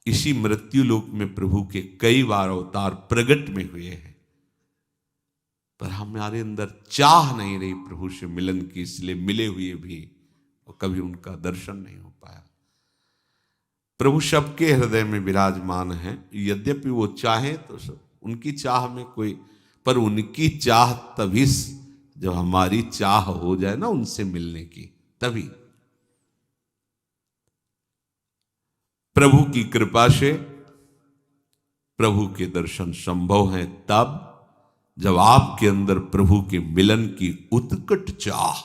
इसी मृत्यु लोक में प्रभु के कई बार अवतार प्रकट में हुए हैं, पर हमारे अंदर चाह नहीं रही प्रभु से मिलन की, इसलिए मिले हुए भी और कभी उनका दर्शन नहीं हो पाया। प्रभु सबके हृदय में विराजमान हैं, यद्यपि वो चाहें तो सब उनकी चाह में कोई, पर उनकी चाह तभी जब हमारी चाह हो जाए ना उनसे मिलने की, तभी। प्रभु की कृपा से प्रभु के दर्शन संभव हैं तब जब आपके अंदर प्रभु के मिलन की उत्कट चाह,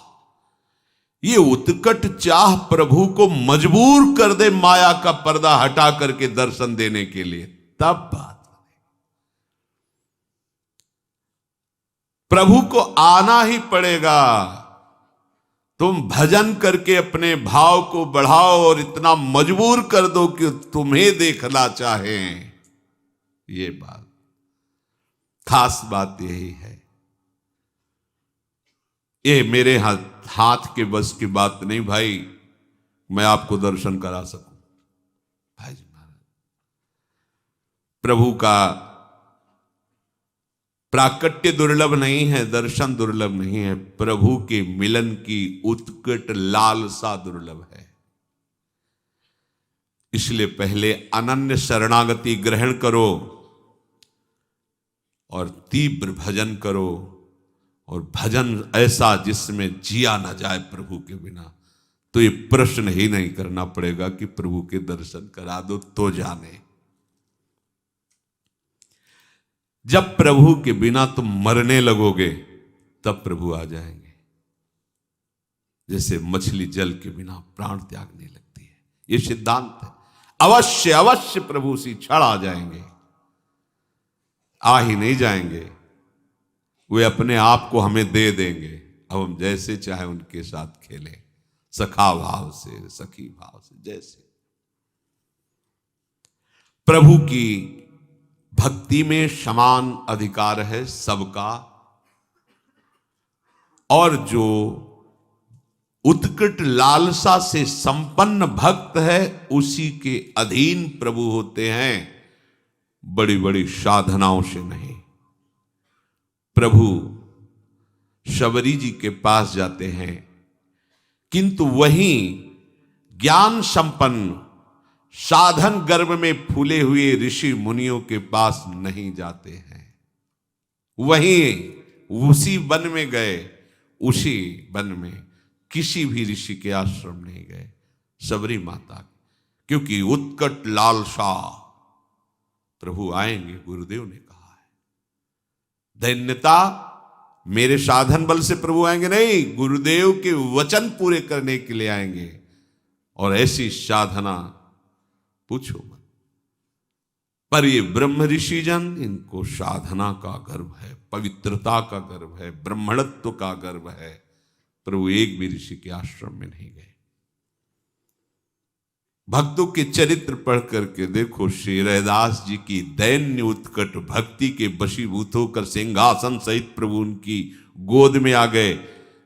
ये उत्कट चाह प्रभु को मजबूर कर दे माया का पर्दा हटा करके दर्शन देने के लिए, तब बात। प्रभु को आना ही पड़ेगा। तुम भजन करके अपने भाव को बढ़ाओ और इतना मजबूर कर दो कि तुम्हें देखना चाहें। ये बात, खास बात यही है। ये मेरे हाथ के बस की बात नहीं भाई, मैं आपको दर्शन करा सकूं। भाई जी महाराज, प्रभु का प्राकट्य दुर्लभ नहीं है, दर्शन दुर्लभ नहीं है, प्रभु के मिलन की उत्कट लालसा दुर्लभ है। इसलिए पहले अनन्य शरणागति ग्रहण करो और तीव्र भजन करो, और भजन ऐसा जिसमें जिया ना जाए प्रभु के बिना। तो ये प्रश्न ही नहीं करना पड़ेगा कि प्रभु के दर्शन करा दो तो जाने। जब प्रभु के बिना तुम मरने लगोगे तब प्रभु आ जाएंगे। जैसे मछली जल के बिना प्राण त्यागने लगती है, ये सिद्धांत है। अवश्य अवश्य प्रभु उसी क्षण आ जाएंगे। आ ही नहीं जाएंगे, वे अपने आप को हमें दे देंगे। अब हम जैसे चाहे उनके साथ खेलें, सखा भाव से, सखी भाव से। जैसे प्रभु की भक्ति में समान अधिकार है सबका, और जो उत्कट लालसा से संपन्न भक्त है उसी के अधीन प्रभु होते हैं, बड़ी बड़ी साधनाओं से नहीं। प्रभु शबरी जी के पास जाते हैं, किंतु वहीं ज्ञान संपन्न साधन गर्भ में फूले हुए ऋषि मुनियों के पास नहीं जाते हैं। वहीं उसी वन में गए, उसी वन में किसी भी ऋषि के आश्रम नहीं गए, शबरी माता, क्योंकि उत्कट लालसा प्रभु आएंगे, गुरुदेव ने कहा है। दैन्यता मेरे साधन बल से प्रभु आएंगे नहीं, गुरुदेव के वचन पूरे करने के लिए आएंगे। और ऐसी साधना पूछो मत। पर ये ब्रह्म ऋषि जन, इनको साधना का गर्व है, पवित्रता का गर्व है, ब्रह्मणत्व का गर्व है। प्रभु एक भी ऋषि के आश्रम में नहीं गए। भक्तों के चरित्र पढ़ करके देखो, श्री रैदास जी की दैन्य उत्कट भक्ति के वशीभूत होकर सिंहासन सहित प्रभु उनकी गोद में आ गए।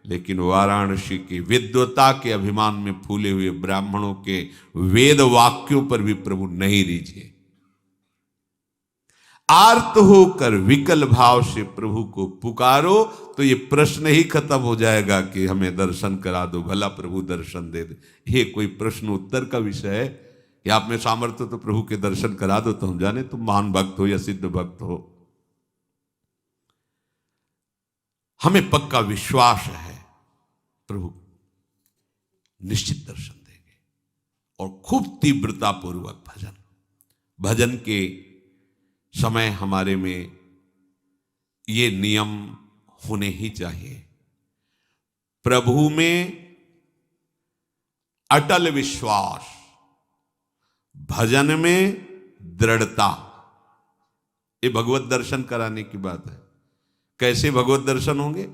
लेकिन वाराणसी की विद्वता के अभिमान में फूले हुए ब्राह्मणों के वेद वाक्यों पर भी प्रभु नहीं रीझे। आर्त होकर विकल भाव से प्रभु को पुकारो तो ये प्रश्न ही खत्म हो जाएगा कि हमें दर्शन करा दो, भला प्रभु दर्शन दे दे। ये कोई प्रश्न उत्तर का विषय है कि आप में सामर्थ्य तो प्रभु के दर्शन करा दो तो हम जाने तुम महान भक्त हो या सिद्ध भक्त हो। हमें पक्का विश्वास है प्रभु निश्चित दर्शन देंगे। और खूब तीव्रता पूर्वक भजन के समय हमारे में ये नियम होने ही चाहिए। प्रभु में अटल विश्वास, भजन में दृढ़ता। ये भगवत दर्शन कराने की बात है। कैसे भगवत दर्शन होंगे?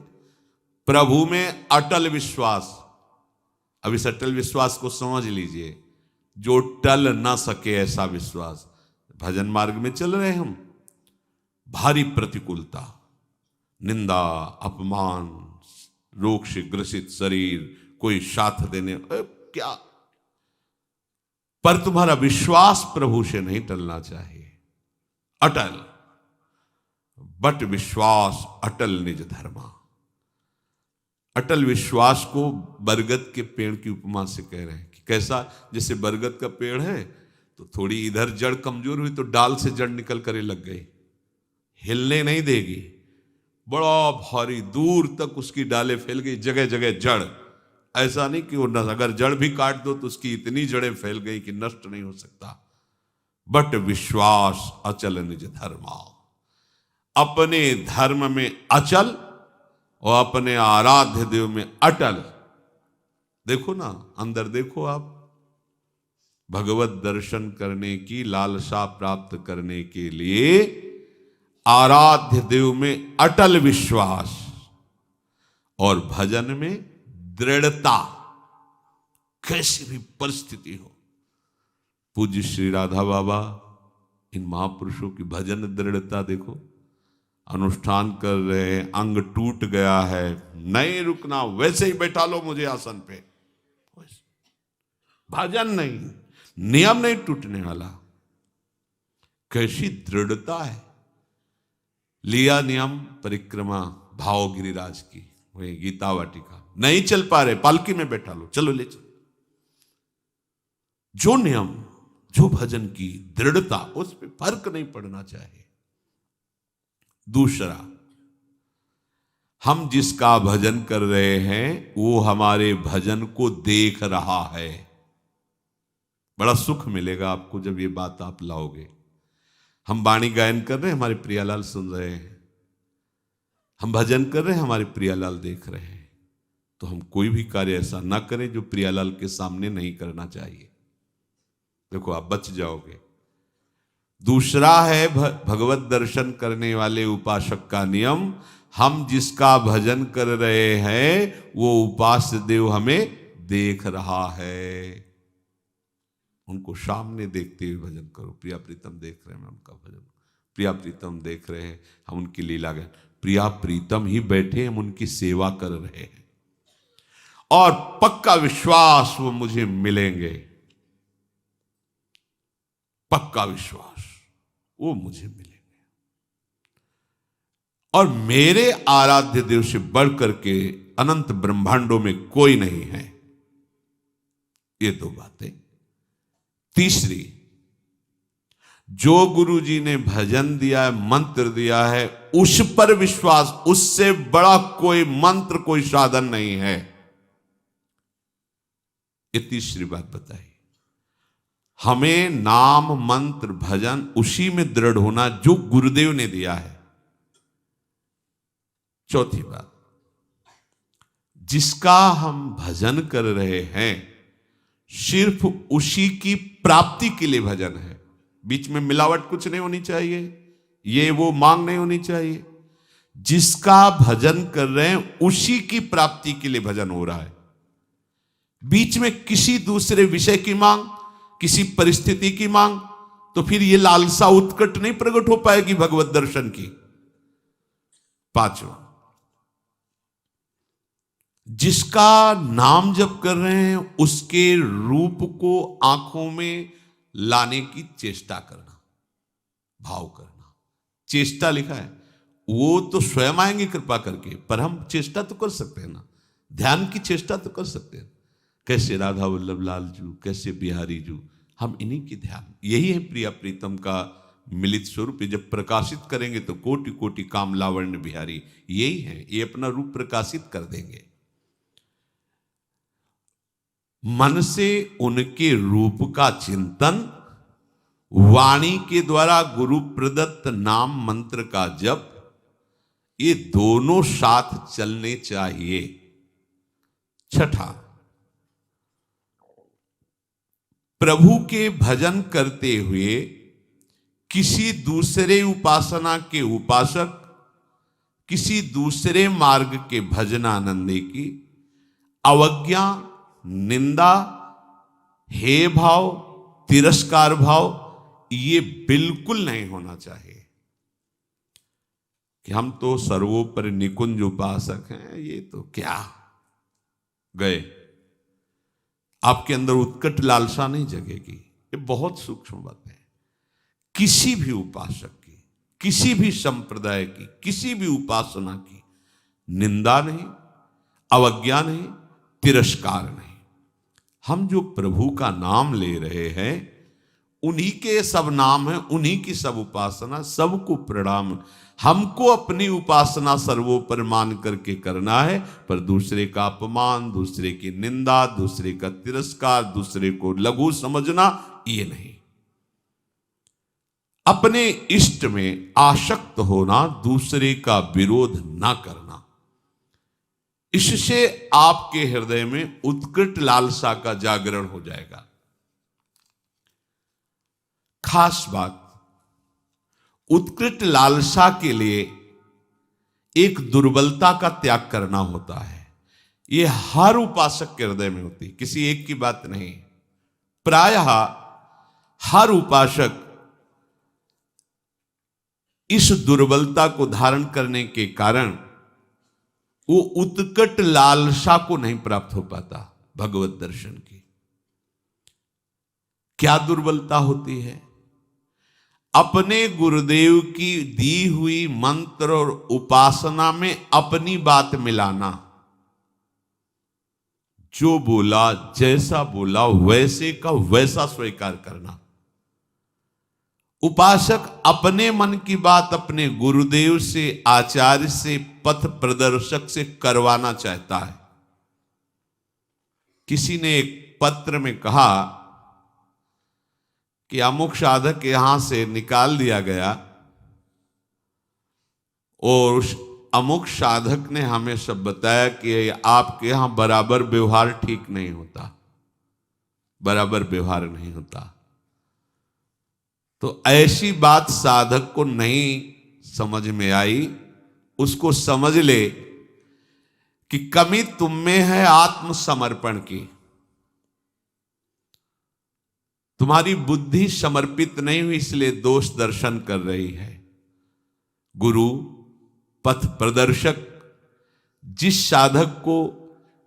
प्रभु में अटल विश्वास। अब इस अटल विश्वास को समझ लीजिए, जो टल ना सके ऐसा विश्वास। भजन मार्ग में चल रहे हम, भारी प्रतिकूलता, निंदा, अपमान, रोग से ग्रसित शरीर, कोई साथ देने क्या, पर तुम्हारा विश्वास प्रभु से नहीं टलना चाहिए। अटल, बट विश्वास अटल निज धर्मा। अटल विश्वास को बरगद के पेड़ की उपमा से कह रहे हैं कि कैसा, जैसे बरगद का पेड़ है तो थोड़ी इधर जड़ कमजोर हुई तो डाल से जड़ निकल कर लग गई, हिलने नहीं देगी। बड़ा भारी दूर तक उसकी डालें फैल गई, जगह जगह जड़। ऐसा नहीं कि वो अगर जड़ भी काट दो तो उसकी इतनी जड़ें फैल गई कि नष्ट नहीं हो सकता। बट विश्वास अचल निज धर्मा। अपने धर्म में अचल और अपने आराध्य देव में अटल। देखो ना, अंदर देखो आप, भगवत दर्शन करने की लालसा प्राप्त करने के लिए आराध्य देव में अटल विश्वास और भजन में दृढ़ता। कैसी भी परिस्थिति हो, पूज्य श्री राधा बाबा, इन महापुरुषों की भजन दृढ़ता देखो। अनुष्ठान कर रहे हैं, अंग टूट गया है, नहीं रुकना, वैसे ही बैठा लो मुझे आसन पे। भजन नहीं, नियम नहीं टूटने वाला। कैसी दृढ़ता है। लिया नियम परिक्रमा भाव गिरिराज की, वही गीता वाटिका, नहीं चल पा रहे, पालकी में बैठा लो, चलो ले चलो। जो नियम, जो भजन की दृढ़ता, उस पर फर्क नहीं पड़ना चाहिए। दूसरा, हम जिसका भजन कर रहे हैं वो हमारे भजन को देख रहा है। बड़ा सुख मिलेगा आपको जब ये बात आप लाओगे। हम वाणी गायन कर रहे हैं, हमारे प्रियालाल सुन रहे हैं। हम भजन कर रहे हैं, हमारे प्रियालाल देख रहे हैं। तो हम कोई भी कार्य ऐसा ना करें जो प्रियालाल के सामने नहीं करना चाहिए। देखो आप बच जाओगे। दूसरा है भगवत दर्शन करने वाले उपासक का नियम, हम जिसका भजन कर रहे हैं वो उपास्य देव हमें देख रहा है। उनको सामने देखते हुए भजन करो। प्रिया प्रीतम देख रहे हैं, मैं उनका भजन, प्रिया प्रीतम देख रहे हैं, हम उनकी लीला गाएं। प्रिया प्रीतम ही बैठे, हम उनकी सेवा कर रहे हैं और पक्का विश्वास वो मुझे मिलेंगे। पक्का विश्वास वो मुझे मिलेंगे। और मेरे आराध्य देव से बढ़कर के अनंत ब्रह्मांडों में कोई नहीं है। ये दो बातें। तीसरी, जो गुरु जी ने भजन दिया है, मंत्र दिया है, उस पर विश्वास, उससे बड़ा कोई मंत्र, कोई साधन नहीं है। ये तीसरी बात बताई। हमें नाम मंत्र भजन उसी में दृढ़ होना जो गुरुदेव ने दिया है। चौथी बात, जिसका हम भजन कर रहे हैं सिर्फ उसी की प्राप्ति के लिए भजन है। बीच में मिलावट कुछ नहीं होनी चाहिए, ये वो मांग नहीं होनी चाहिए। जिसका भजन कर रहे हैं उसी की प्राप्ति के लिए भजन हो रहा है। बीच में किसी दूसरे विषय की मांग, किसी परिस्थिति की मांग, तो फिर ये लालसा उत्कट नहीं प्रकट हो पाएगी भगवत दर्शन की। पांचवा, जिसका नाम जप कर रहे हैं उसके रूप को आंखों में लाने की चेष्टा करना, भाव करना। चेष्टा लिखा है, वो तो स्वयं आएंगे कृपा करके, पर हम चेष्टा तो कर सकते हैं ना, ध्यान की चेष्टा तो कर सकते हैं। कैसे राधा वल्लभ लाल जू, कैसे बिहारी जू, हम इन्हीं की ध्यान, यही है प्रिया प्रीतम का मिलित स्वरूप। जब प्रकाशित करेंगे तो कोटि कोटि काम लावण्य बिहारी, यही है, ये अपना रूप प्रकाशित कर देंगे। मन से उनके रूप का चिंतन, वाणी के द्वारा गुरु प्रदत्त नाम मंत्र का जप, ये दोनों साथ चलने चाहिए। छठा, प्रभु के भजन करते हुए किसी दूसरे उपासना के उपासक, किसी दूसरे मार्ग के भजनानंदी की अवज्ञा, निंदा, हे भाव, तिरस्कार भाव, ये बिल्कुल नहीं होना चाहिए कि हम तो सर्वोपरि निकुंज उपासक हैं, ये तो क्या गए। आपके अंदर उत्कट लालसा नहीं जगेगी। ये बहुत सूक्ष्म बात है। किसी भी उपासक की, किसी भी संप्रदाय की, किसी भी उपासना की निंदा नहीं, अवज्ञा नहीं, तिरस्कार नहीं। हम जो प्रभु का नाम ले रहे हैं उन्हीं के सब नाम है, उन्हीं की सब उपासना, सबको प्रणाम। हमको अपनी उपासना सर्वोपर मान करके करना है, पर दूसरे का अपमान, दूसरे की निंदा, दूसरे का तिरस्कार, दूसरे को लघु समझना, ये नहीं। अपने इष्ट में आसक्त होना, दूसरे का विरोध ना करना, इससे आपके हृदय में उत्कृष्ट लालसा का जागरण हो जाएगा। खास बात, उत्कृष्ट लालसा के लिए एक दुर्बलता का त्याग करना होता है। यह हर उपासक के हृदय में होती, किसी एक की बात नहीं। प्रायः हर उपासक इस दुर्बलता को धारण करने के कारण वो उत्कट लालसा को नहीं प्राप्त हो पाता भगवत दर्शन की। क्या दुर्बलता होती है? अपने गुरुदेव की दी हुई मंत्र और उपासना में अपनी बात मिलाना। जो बोला, जैसा बोला, वैसे का वैसा स्वीकार करना। उपासक अपने मन की बात अपने गुरुदेव से, आचार्य से, पथ प्रदर्शक से करवाना चाहता है। किसी ने एक पत्र में कहा कि अमुक साधक यहां से निकाल दिया गया और उस अमुक साधक ने हमें सब बताया कि आपके यहां बराबर व्यवहार ठीक नहीं होता, बराबर व्यवहार नहीं होता। तो ऐसी बात साधक को नहीं समझ में आई, उसको समझ ले कि कमी तुम में है आत्मसमर्पण की। तुम्हारी बुद्धि समर्पित नहीं हुई, इसलिए दोष दर्शन कर रही है। गुरु पथ प्रदर्शक जिस साधक को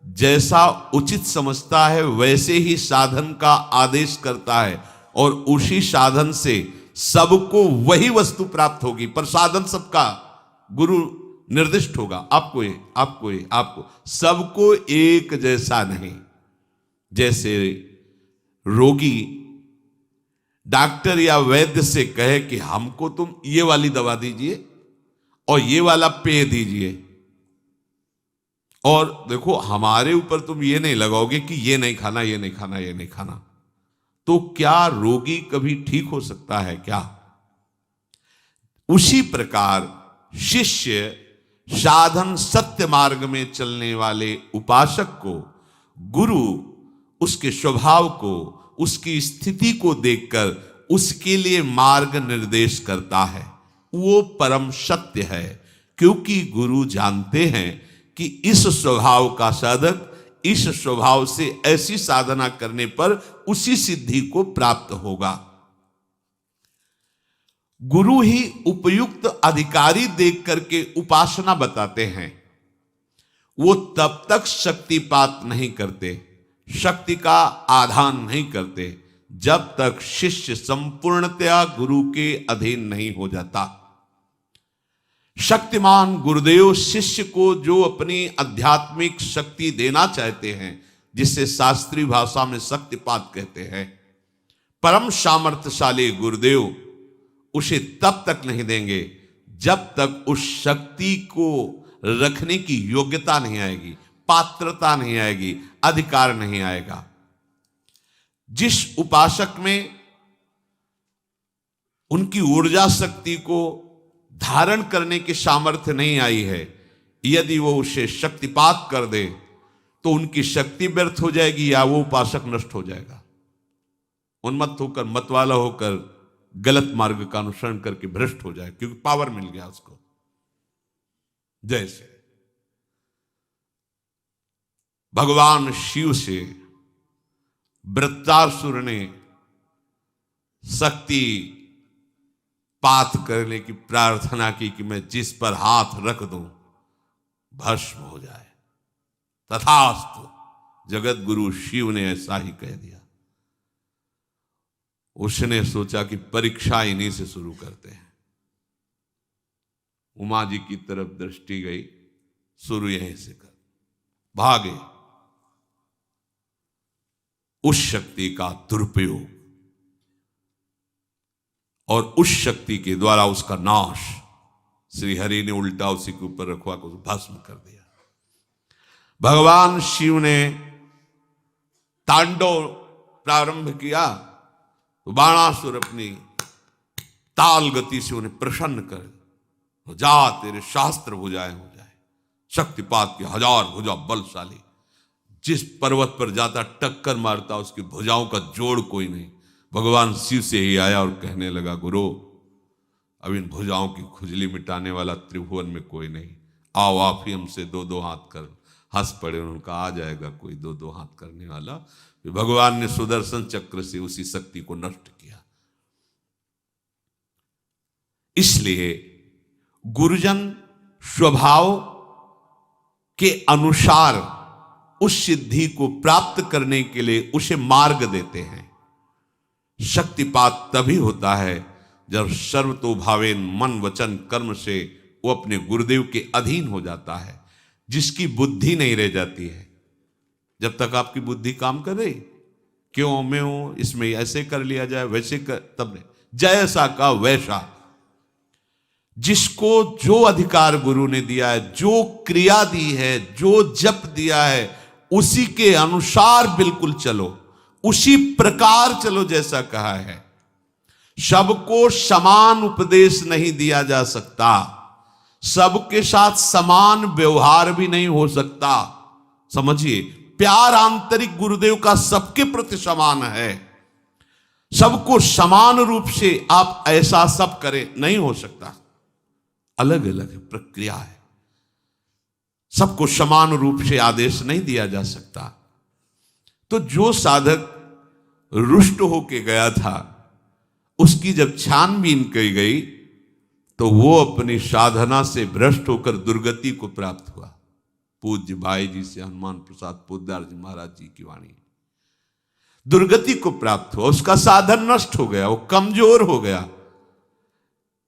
जैसा उचित समझता है वैसे ही साधन का आदेश करता है और उसी साधन से सबको वही वस्तु प्राप्त होगी, पर साधन सबका गुरु निर्दिष्ट होगा। आपको सबको एक जैसा नहीं। जैसे रोगी डॉक्टर या वैद्य से कहे कि हमको तुम ये वाली दवा दीजिए और ये वाला पेय दीजिए, और देखो हमारे ऊपर तुम ये नहीं लगाओगे कि ये नहीं खाना, ये नहीं खाना, ये नहीं खाना, तो क्या रोगी कभी ठीक हो सकता है क्या? उसी प्रकार शिष्य साधन सत्य मार्ग में चलने वाले उपासक को गुरु उसके स्वभाव को, उसकी स्थिति को देखकर उसके लिए मार्ग निर्देश करता है। वो परम सत्य है, क्योंकि गुरु जानते हैं कि इस स्वभाव का साधक इस स्वभाव से ऐसी साधना करने पर उसी सिद्धि को प्राप्त होगा। गुरु ही उपयुक्त अधिकारी देख करके उपासना बताते हैं। वो तब तक शक्तिपात नहीं करते, शक्ति का आधान नहीं करते, जब तक शिष्य संपूर्णतया गुरु के अधीन नहीं हो जाता। शक्तिमान गुरुदेव शिष्य को जो अपनी आध्यात्मिक शक्ति देना चाहते हैं, जिसे शास्त्रीय भाषा में शक्तिपात कहते हैं, परम सामर्थ्यशाली गुरुदेव उसे तब तक नहीं देंगे जब तक उस शक्ति को रखने की योग्यता नहीं आएगी, पात्रता नहीं आएगी, अधिकार नहीं आएगा। जिस उपासक में उनकी ऊर्जा शक्ति को धारण करने की सामर्थ्य नहीं आई है, यदि वो उसे शक्तिपात कर दे तो उनकी शक्ति व्यर्थ हो जाएगी या वो उपासक नष्ट हो जाएगा। उन्मत्त होकर, मतवाला होकर गलत मार्ग का अनुसरण करके भ्रष्ट हो जाए, क्योंकि पावर मिल गया उसको। जैसे भगवान शिव से वृत्रासुर ने शक्ति पात करने की प्रार्थना की कि मैं जिस पर हाथ रख दूं भस्म हो जाए। तथास्तु, जगत गुरु शिव ने ऐसा ही कह दिया। उसने सोचा कि परीक्षा इन्हीं से शुरू करते हैं। उमा जी की तरफ दृष्टि गई, शुरू यहीं से कर। भागे। उस शक्ति का दुरुपयोग और उस शक्ति के द्वारा उसका नाश श्री हरि ने उल्टा उसी के ऊपर रखवा को भस्म कर दिया। भगवान शिव ने तांडव प्रारंभ किया तो बाणासुर अपनी ताल गति से उन्हें प्रसन्न कर, जा तेरे शास्त्र भुजाएं हो जाए। शक्तिपात के 1000 भुजा बलशाली, जिस पर्वत पर जाता टक्कर मारता, उसकी भुजाओं का जोड़ कोई नहीं। भगवान शिव से ही आया और कहने लगा, गुरु अब इन भुजाओं की खुजली मिटाने वाला त्रिभुवन में कोई नहीं, आओ आप ही हमसे 2-2 हाथ कर। हंस पड़े, उनका आ जाएगा कोई 2-2 हाथ करने वाला। फिर भगवान ने सुदर्शन चक्र से उसी शक्ति को नष्ट किया। इसलिए गुरुजन स्वभाव के अनुसार उस सिद्धि को प्राप्त करने के लिए उसे मार्ग देते हैं। शक्तिपात तभी होता है जब सर्वतोभावेन मन वचन कर्म से वो अपने गुरुदेव के अधीन हो जाता है। जिसकी बुद्धि नहीं रह जाती है, जब तक आपकी बुद्धि काम कर रही, क्यों मैं हूं, इसमें ऐसे कर लिया जाए, वैसे कर, तब नहीं, जैसा का वैसा। जिसको जो अधिकार गुरु ने दिया है, जो क्रिया दी है, जो जप दिया है, उसी के अनुसार बिल्कुल चलो, उसी प्रकार चलो जैसा कहा है। सबको समान उपदेश नहीं दिया जा सकता, सबके साथ समान व्यवहार भी नहीं हो सकता। समझिए, प्यार आंतरिक गुरुदेव का सबके प्रति समान है। सबको समान रूप से आप ऐसा सब करें, नहीं हो सकता। अलग अलग प्रक्रिया है, सबको समान रूप से आदेश नहीं दिया जा सकता। तो जो साधक रुष्ट होके गया था, उसकी जब छानबीन की गई तो वो अपनी साधना से भ्रष्ट होकर दुर्गति को प्राप्त हुआ। पूज्य भाई जी से हनुमान प्रसाद पोद्दार जी महाराज जी की वाणी, दुर्गति को प्राप्त हुआ, उसका साधन नष्ट हो गया, वो कमजोर हो गया।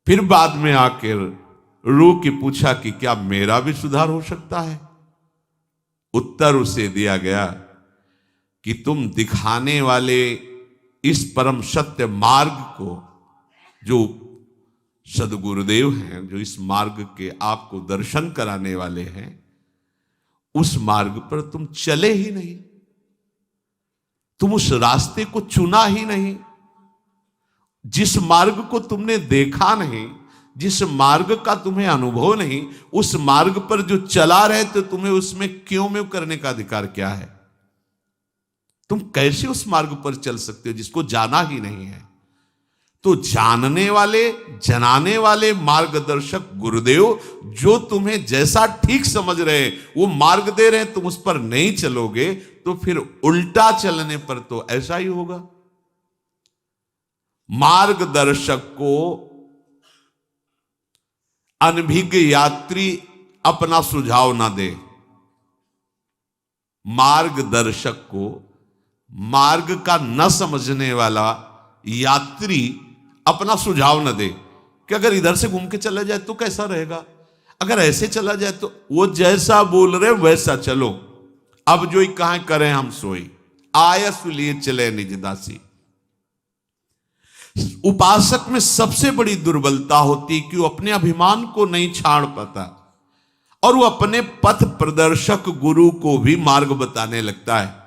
फिर बाद में आकर रो के पूछा कि क्या मेरा भी सुधार हो सकता है? उत्तर उसे दिया गया कि तुम दिखाने वाले इस परम सत्य मार्ग को, जो सदगुरुदेव हैं, जो इस मार्ग के आपको दर्शन कराने वाले हैं, उस मार्ग पर तुम चले ही नहीं, तुम उस रास्ते को चुना ही नहीं। जिस मार्ग को तुमने देखा नहीं, जिस मार्ग का तुम्हें अनुभव नहीं, उस मार्ग पर जो चला रहे तो तुम्हें उसमें क्यों में करने का अधिकार क्या है? तुम कैसे उस मार्ग पर चल सकते हो जिसको जाना ही नहीं है? तो जानने वाले, जनाने वाले मार्गदर्शक गुरुदेव जो तुम्हें जैसा ठीक समझ रहे वो मार्ग दे रहे हैं, तुम उस पर नहीं चलोगे तो फिर उल्टा चलने पर तो ऐसा ही होगा। मार्गदर्शक को अनभिज्ञ यात्री अपना सुझाव ना दे। मार्गदर्शक को मार्ग का न समझने वाला यात्री अपना सुझाव न दे कि अगर इधर से घूम के चला जाए तो कैसा रहेगा, अगर ऐसे चला जाए तो। वो जैसा बोल रहे वैसा चलो, अब जो ही कहां करें हम सोई, आयस लिए चले निज दासी। उपासक में सबसे बड़ी दुर्बलता होती कि वो अपने अभिमान को नहीं छाड़ पाता और वो अपने पथ प्रदर्शक गुरु को भी मार्ग बताने लगता है।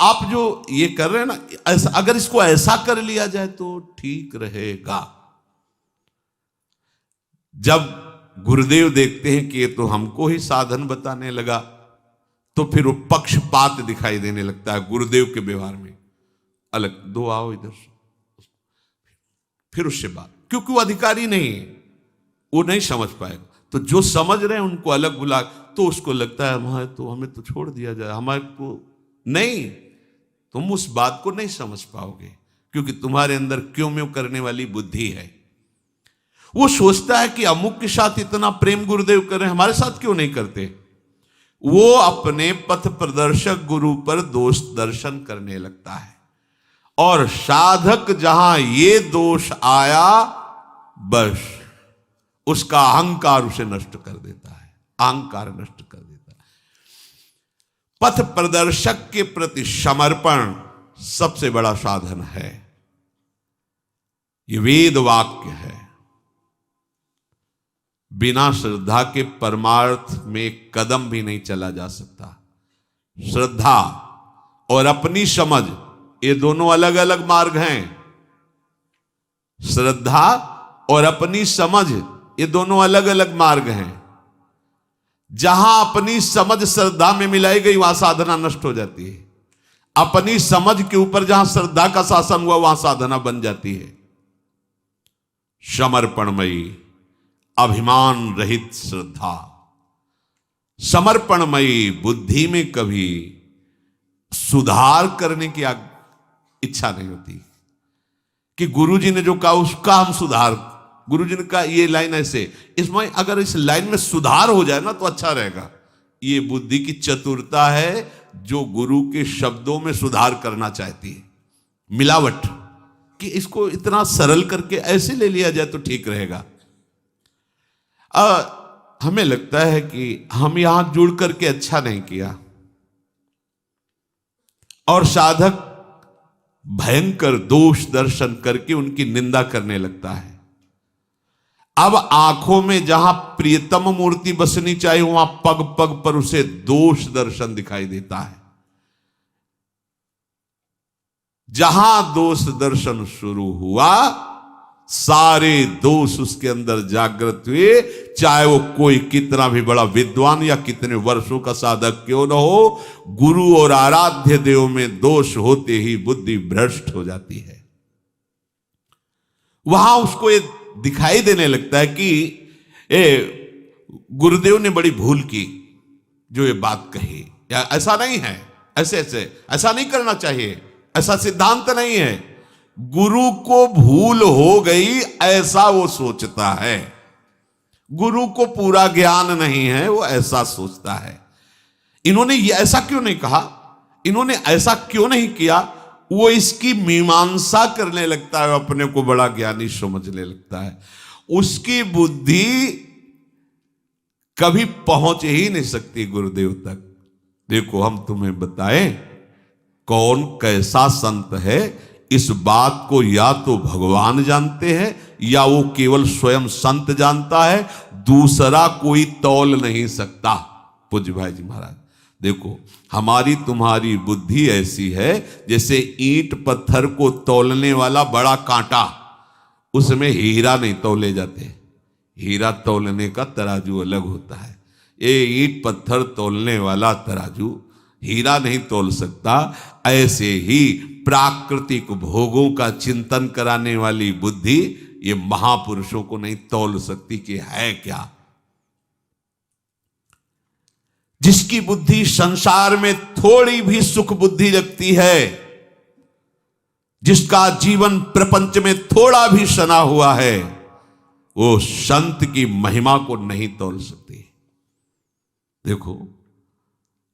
आप जो ये कर रहे हैं ना, ऐसा अगर इसको ऐसा कर लिया जाए तो ठीक रहेगा। जब गुरुदेव देखते हैं कि ये तो हमको ही साधन बताने लगा, तो फिर वो पक्षपात दिखाई देने लगता है गुरुदेव के व्यवहार में। अलग दो आओ इधर, फिर उससे बात, क्योंकि वो अधिकारी नहीं है, वो नहीं समझ पाएगा। तो जो समझ रहे हैं उनको अलग बुला, तो उसको लगता है हमें तो छोड़ दिया जाए, हमारे को नहीं। तुम उस बात को नहीं समझ पाओगे क्योंकि तुम्हारे अंदर क्यों म्यों करने वाली बुद्धि है। वो सोचता है कि अमुक के साथ इतना प्रेम गुरुदेव कर रहे हैं, हमारे साथ क्यों नहीं करते। वो अपने पथ प्रदर्शक गुरु पर दोष दर्शन करने लगता है और साधक जहां ये दोष आया, बस उसका अहंकार उसे नष्ट कर देता है, अहंकार नष्ट कर देता है। पथ प्रदर्शक के प्रति समर्पण सबसे बड़ा साधन है। ये वेद वाक्य है। बिना श्रद्धा के परमार्थ में एक कदम भी नहीं चला जा सकता। श्रद्धा और अपनी समझ, ये दोनों अलग अलग मार्ग हैं। श्रद्धा और अपनी समझ, ये दोनों अलग अलग मार्ग हैं। जहां अपनी समझ श्रद्धा में मिलाई गई वहां साधना नष्ट हो जाती है। अपनी समझ के ऊपर जहां श्रद्धा का शासन हुआ वहां साधना बन जाती है। समर्पणमयी अभिमान रहित श्रद्धा, समर्पणमयी बुद्धि में कभी सुधार करने की इच्छा नहीं होती कि गुरुजी ने जो कहा उसका हम सुधार। गुरुजी ने कहा ये लाइन ऐसे, इसमें अगर इस लाइन में सुधार हो जाए ना तो अच्छा रहेगा। ये बुद्धि की चतुरता है जो गुरु के शब्दों में सुधार करना चाहती है। मिलावट कि इसको इतना सरल करके ऐसे ले लिया जाए तो ठीक रहेगा। हमें लगता है कि हम यहां जुड़ करके अच्छा नहीं किया और साधक भयंकर दोष दर्शन करके उनकी निंदा करने लगता है। अब आंखों में जहां प्रियतम मूर्ति बसनी चाहिए वहां पग पग पर उसे दोष दर्शन दिखाई देता है। जहां दोष दर्शन शुरू हुआ सारे दोष उसके अंदर जागृत हुए, चाहे वो कोई कितना भी बड़ा विद्वान या कितने वर्षों का साधक क्यों न हो। गुरु और आराध्य देव में दोष होते ही बुद्धि भ्रष्ट हो जाती है। वहां उसको ये दिखाई देने लगता है कि गुरुदेव ने बड़ी भूल की जो ये बात कही, या ऐसा नहीं है, ऐसा नहीं करना चाहिए, ऐसा सिद्धांत नहीं है। गुरु को भूल हो गई ऐसा वो सोचता है। गुरु को पूरा ज्ञान नहीं है, वो ऐसा सोचता है। इन्होंने ये ऐसा क्यों नहीं कहा, इन्होंने ऐसा क्यों नहीं किया, वो इसकी मीमांसा करने लगता है, अपने को बड़ा ज्ञानी समझने लगता है। उसकी बुद्धि कभी पहुंच ही नहीं सकती गुरुदेव तक। देखो हम तुम्हें बताएं कौन कैसा संत है, इस बात को या तो भगवान जानते हैं या वो केवल स्वयं संत जानता है, दूसरा कोई तौल नहीं सकता। पूज्य भाई जी महाराज देखो, हमारी तुम्हारी बुद्धि ऐसी है जैसे ईंट पत्थर को तौलने वाला बड़ा कांटा, उसमें हीरा नहीं तौले जाते। हीरा तौलने का तराजू अलग होता है। ये ईंट पत्थर तौलने वाला तराजू हीरा नहीं तौल सकता। ऐसे ही प्राकृतिक भोगों का चिंतन कराने वाली बुद्धि ये महापुरुषों को नहीं तौल सकती कि है क्या। जिसकी बुद्धि संसार में थोड़ी भी सुख बुद्धि रखती है, जिसका जीवन प्रपंच में थोड़ा भी सना हुआ है, वो संत की महिमा को नहीं तौल सकती। देखो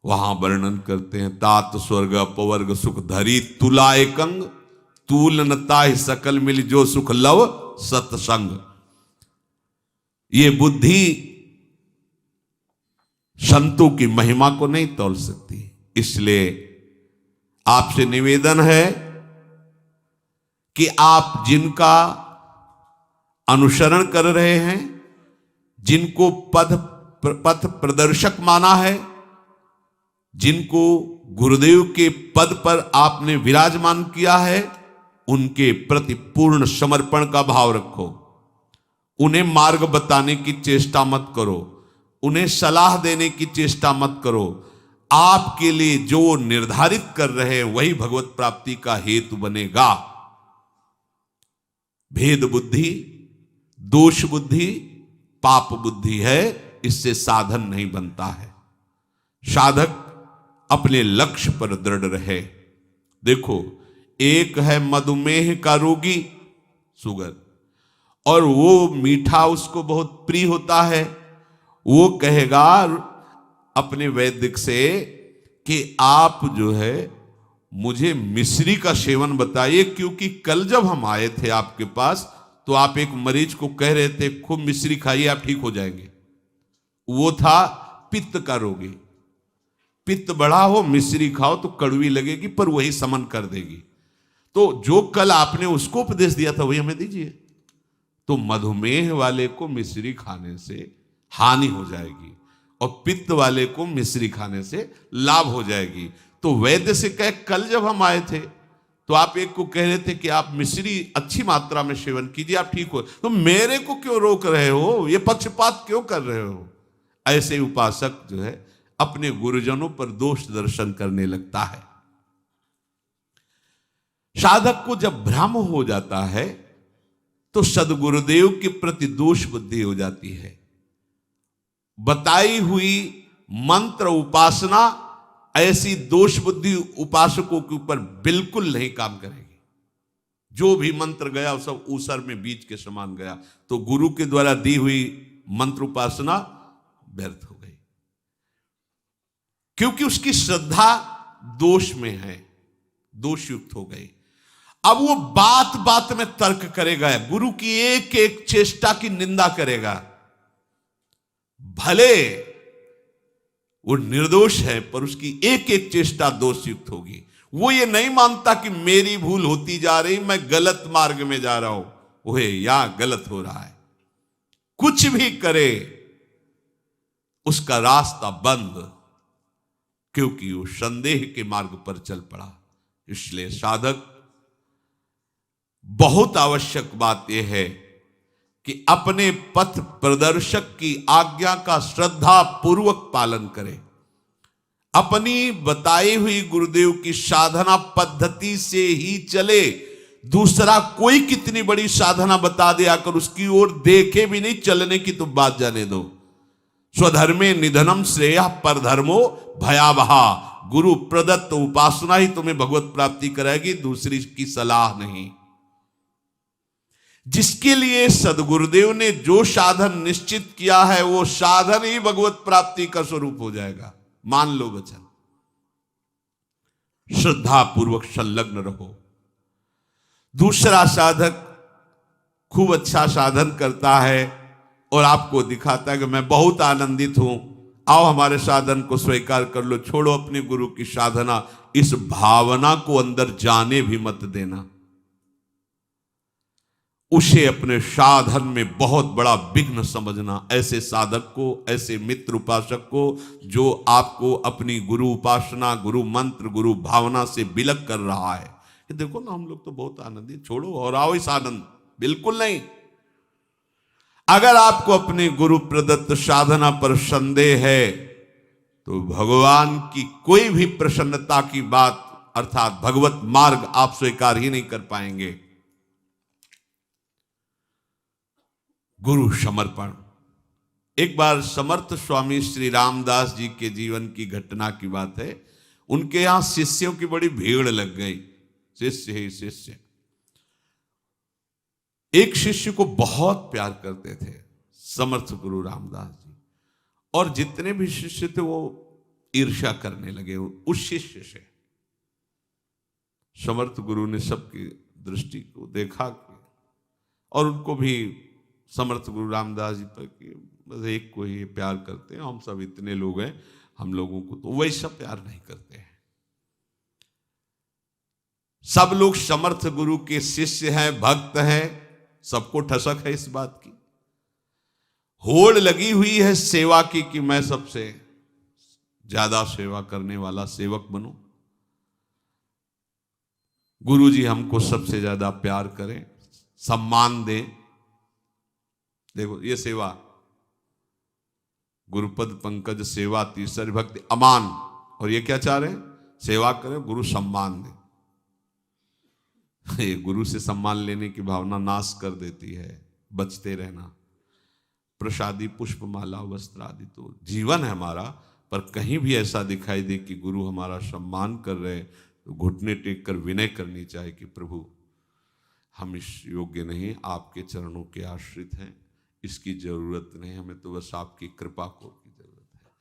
वहां वर्णन करते हैं, तात स्वर्ग अपवर्ग सुख धरी तुला एकंग, तूल नता सकल मिल जो सुख लव सत्संग। ये बुद्धि संतों की महिमा को नहीं तौल सकती। इसलिए आपसे निवेदन है कि आप जिनका अनुसरण कर रहे हैं, जिनको पथ प्रदर्शक माना है, जिनको गुरुदेव के पद पर आपने विराजमान किया है, उनके प्रति पूर्ण समर्पण का भाव रखो। उन्हें मार्ग बताने की चेष्टा मत करो, उन्हें सलाह देने की चेष्टा मत करो। आपके लिए जो निर्धारित कर रहे हैं वही भगवत प्राप्ति का हेतु बनेगा। भेद बुद्धि, दोष बुद्धि, पाप बुद्धि है, इससे साधन नहीं बनता है। साधक अपने लक्ष्य पर दृढ़ रहे। देखो, एक है मधुमेह का रोगी, शुगर, और वो मीठा उसको बहुत प्रिय होता है। वो कहेगा अपने वैद्य से कि आप जो है मुझे मिश्री का सेवन बताइए, क्योंकि कल जब हम आए थे आपके पास तो आप एक मरीज को कह रहे थे खूब मिश्री खाइए आप ठीक हो जाएंगे। वो था पित्त का रोगी। पित्त बढ़ा हो, मिश्री खाओ तो कड़वी लगेगी पर वही समन कर देगी। तो जो कल आपने उसको उपदेश दिया था वही हमें दीजिए। तो मधुमेह वाले को मिश्री खाने से हानि हो जाएगी और पित्त वाले को मिश्री खाने से लाभ हो जाएगी। तो वैद्य से कहे कल जब हम आए थे तो आप एक को कह रहे थे कि आप मिश्री अच्छी मात्रा में सेवन कीजिए आप ठीक हो, तो मेरे को क्यों रोक रहे हो, ये पक्षपात क्यों कर रहे हो। ऐसे उपासक जो है अपने गुरुजनों पर दोष दर्शन करने लगता है। साधक को जब भ्रम हो जाता है तो सदगुरुदेव के प्रति दोष बुद्धि हो जाती है। बताई हुई मंत्र उपासना ऐसी दोष बुद्धि उपासकों के ऊपर बिल्कुल नहीं काम करेगी। जो भी मंत्र गया वो सब ऊसर में बीज के समान गया। तो गुरु के द्वारा दी हुई मंत्र उपासना व्यर्थ हो गई, क्योंकि उसकी श्रद्धा दोष में है, दोष युक्त हो गई। अब वो बात बात में तर्क करेगा, गुरु की एक एक चेष्टा की निंदा करेगा। भले वो निर्दोष है पर उसकी एक एक चेष्टा दोषयुक्त होगी। वो ये नहीं मानता कि मेरी भूल होती जा रही, मैं गलत मार्ग में जा रहा हूं, वो या गलत हो रहा है। कुछ भी करे उसका रास्ता बंद, क्योंकि वो संदेह के मार्ग पर चल पड़ा। इसलिए साधक बहुत आवश्यक बात यह है कि अपने पथ प्रदर्शक की आज्ञा का श्रद्धा पूर्वक पालन करें। अपनी बताई हुई गुरुदेव की साधना पद्धति से ही चले। दूसरा कोई कितनी बड़ी साधना बता दे आकर उसकी ओर देखे भी नहीं, चलने की तो बात जाने दो। स्वधर्मे निधनम श्रेयः परधर्मो भयावहा। गुरु प्रदत्त उपासना ही तुम्हें भगवत प्राप्ति कराएगी, दूसरी की सलाह नहीं। जिसके लिए सदगुरुदेव ने जो साधन निश्चित किया है वो साधन ही भगवत प्राप्ति का स्वरूप हो जाएगा। मान लो वचन। श्रद्धा पूर्वक संलग्न रहो। दूसरा साधक खूब अच्छा साधन करता है और आपको दिखाता है कि मैं बहुत आनंदित हूं, आओ हमारे साधन को स्वीकार कर लो, छोड़ो अपने गुरु की साधना। इस भावना को अंदर जाने भी मत देना। उसे अपने साधन में बहुत बड़ा विघ्न समझना। ऐसे साधक को, ऐसे मित्र उपासक को जो आपको अपनी गुरु उपासना, गुरु मंत्र, गुरु भावना से विलग कर रहा है कि देखो ना हम लोग तो बहुत आनंदित, छोड़ो और आओ इस आनंद, बिल्कुल नहीं। अगर आपको अपने गुरु प्रदत्त साधना पर संदेह है तो भगवान की कोई भी प्रसन्नता की बात अर्थात भगवत मार्ग आप स्वीकार ही नहीं कर पाएंगे। गुरु समर्पण। एक बार समर्थ स्वामी श्री रामदास जी के जीवन की घटना की बात है। उनके यहां शिष्यों की बड़ी भीड़ लग गई, शिष्य ही शिष्य। एक शिष्य को बहुत प्यार करते थे समर्थ गुरु रामदास जी, और जितने भी शिष्य थे वो ईर्ष्या करने लगे उस शिष्य से। समर्थ गुरु ने सबकी दृष्टि को देखा और उनको भी समर्थ गुरु रामदास जी पर कि बस एक को ही प्यार करते हैं, हम सब इतने लोग हैं, हम लोगों को तो वैसा प्यार नहीं करते हैं। सब लोग समर्थ गुरु के शिष्य हैं, भक्त हैं, सबको ठसक है इस बात की। होड़ लगी हुई है सेवा की कि मैं सबसे ज्यादा सेवा करने वाला सेवक बनूं, गुरु जी हमको सबसे ज्यादा प्यार करें, सम्मान दें। देखो ये सेवा, गुरुपद पंकज सेवा तीसरी भक्ति अमान, और ये क्या चाह रहे हैं? सेवा करें, गुरु सम्मान दें। ये गुरु से सम्मान लेने की भावना नाश कर देती है। बचते रहना। प्रसादी पुष्पमाला वस्त्र आदि तो जीवन है हमारा, पर कहीं भी ऐसा दिखाई दे कि गुरु हमारा सम्मान कर रहे तो घुटने टेक कर विनय करनी चाहिए कि प्रभु हम इस योग्य नहीं, आपके चरणों के आश्रित हैं, इसकी जरूरत नहीं, हमें तो बस आपकी कृपा को की जरूरत है।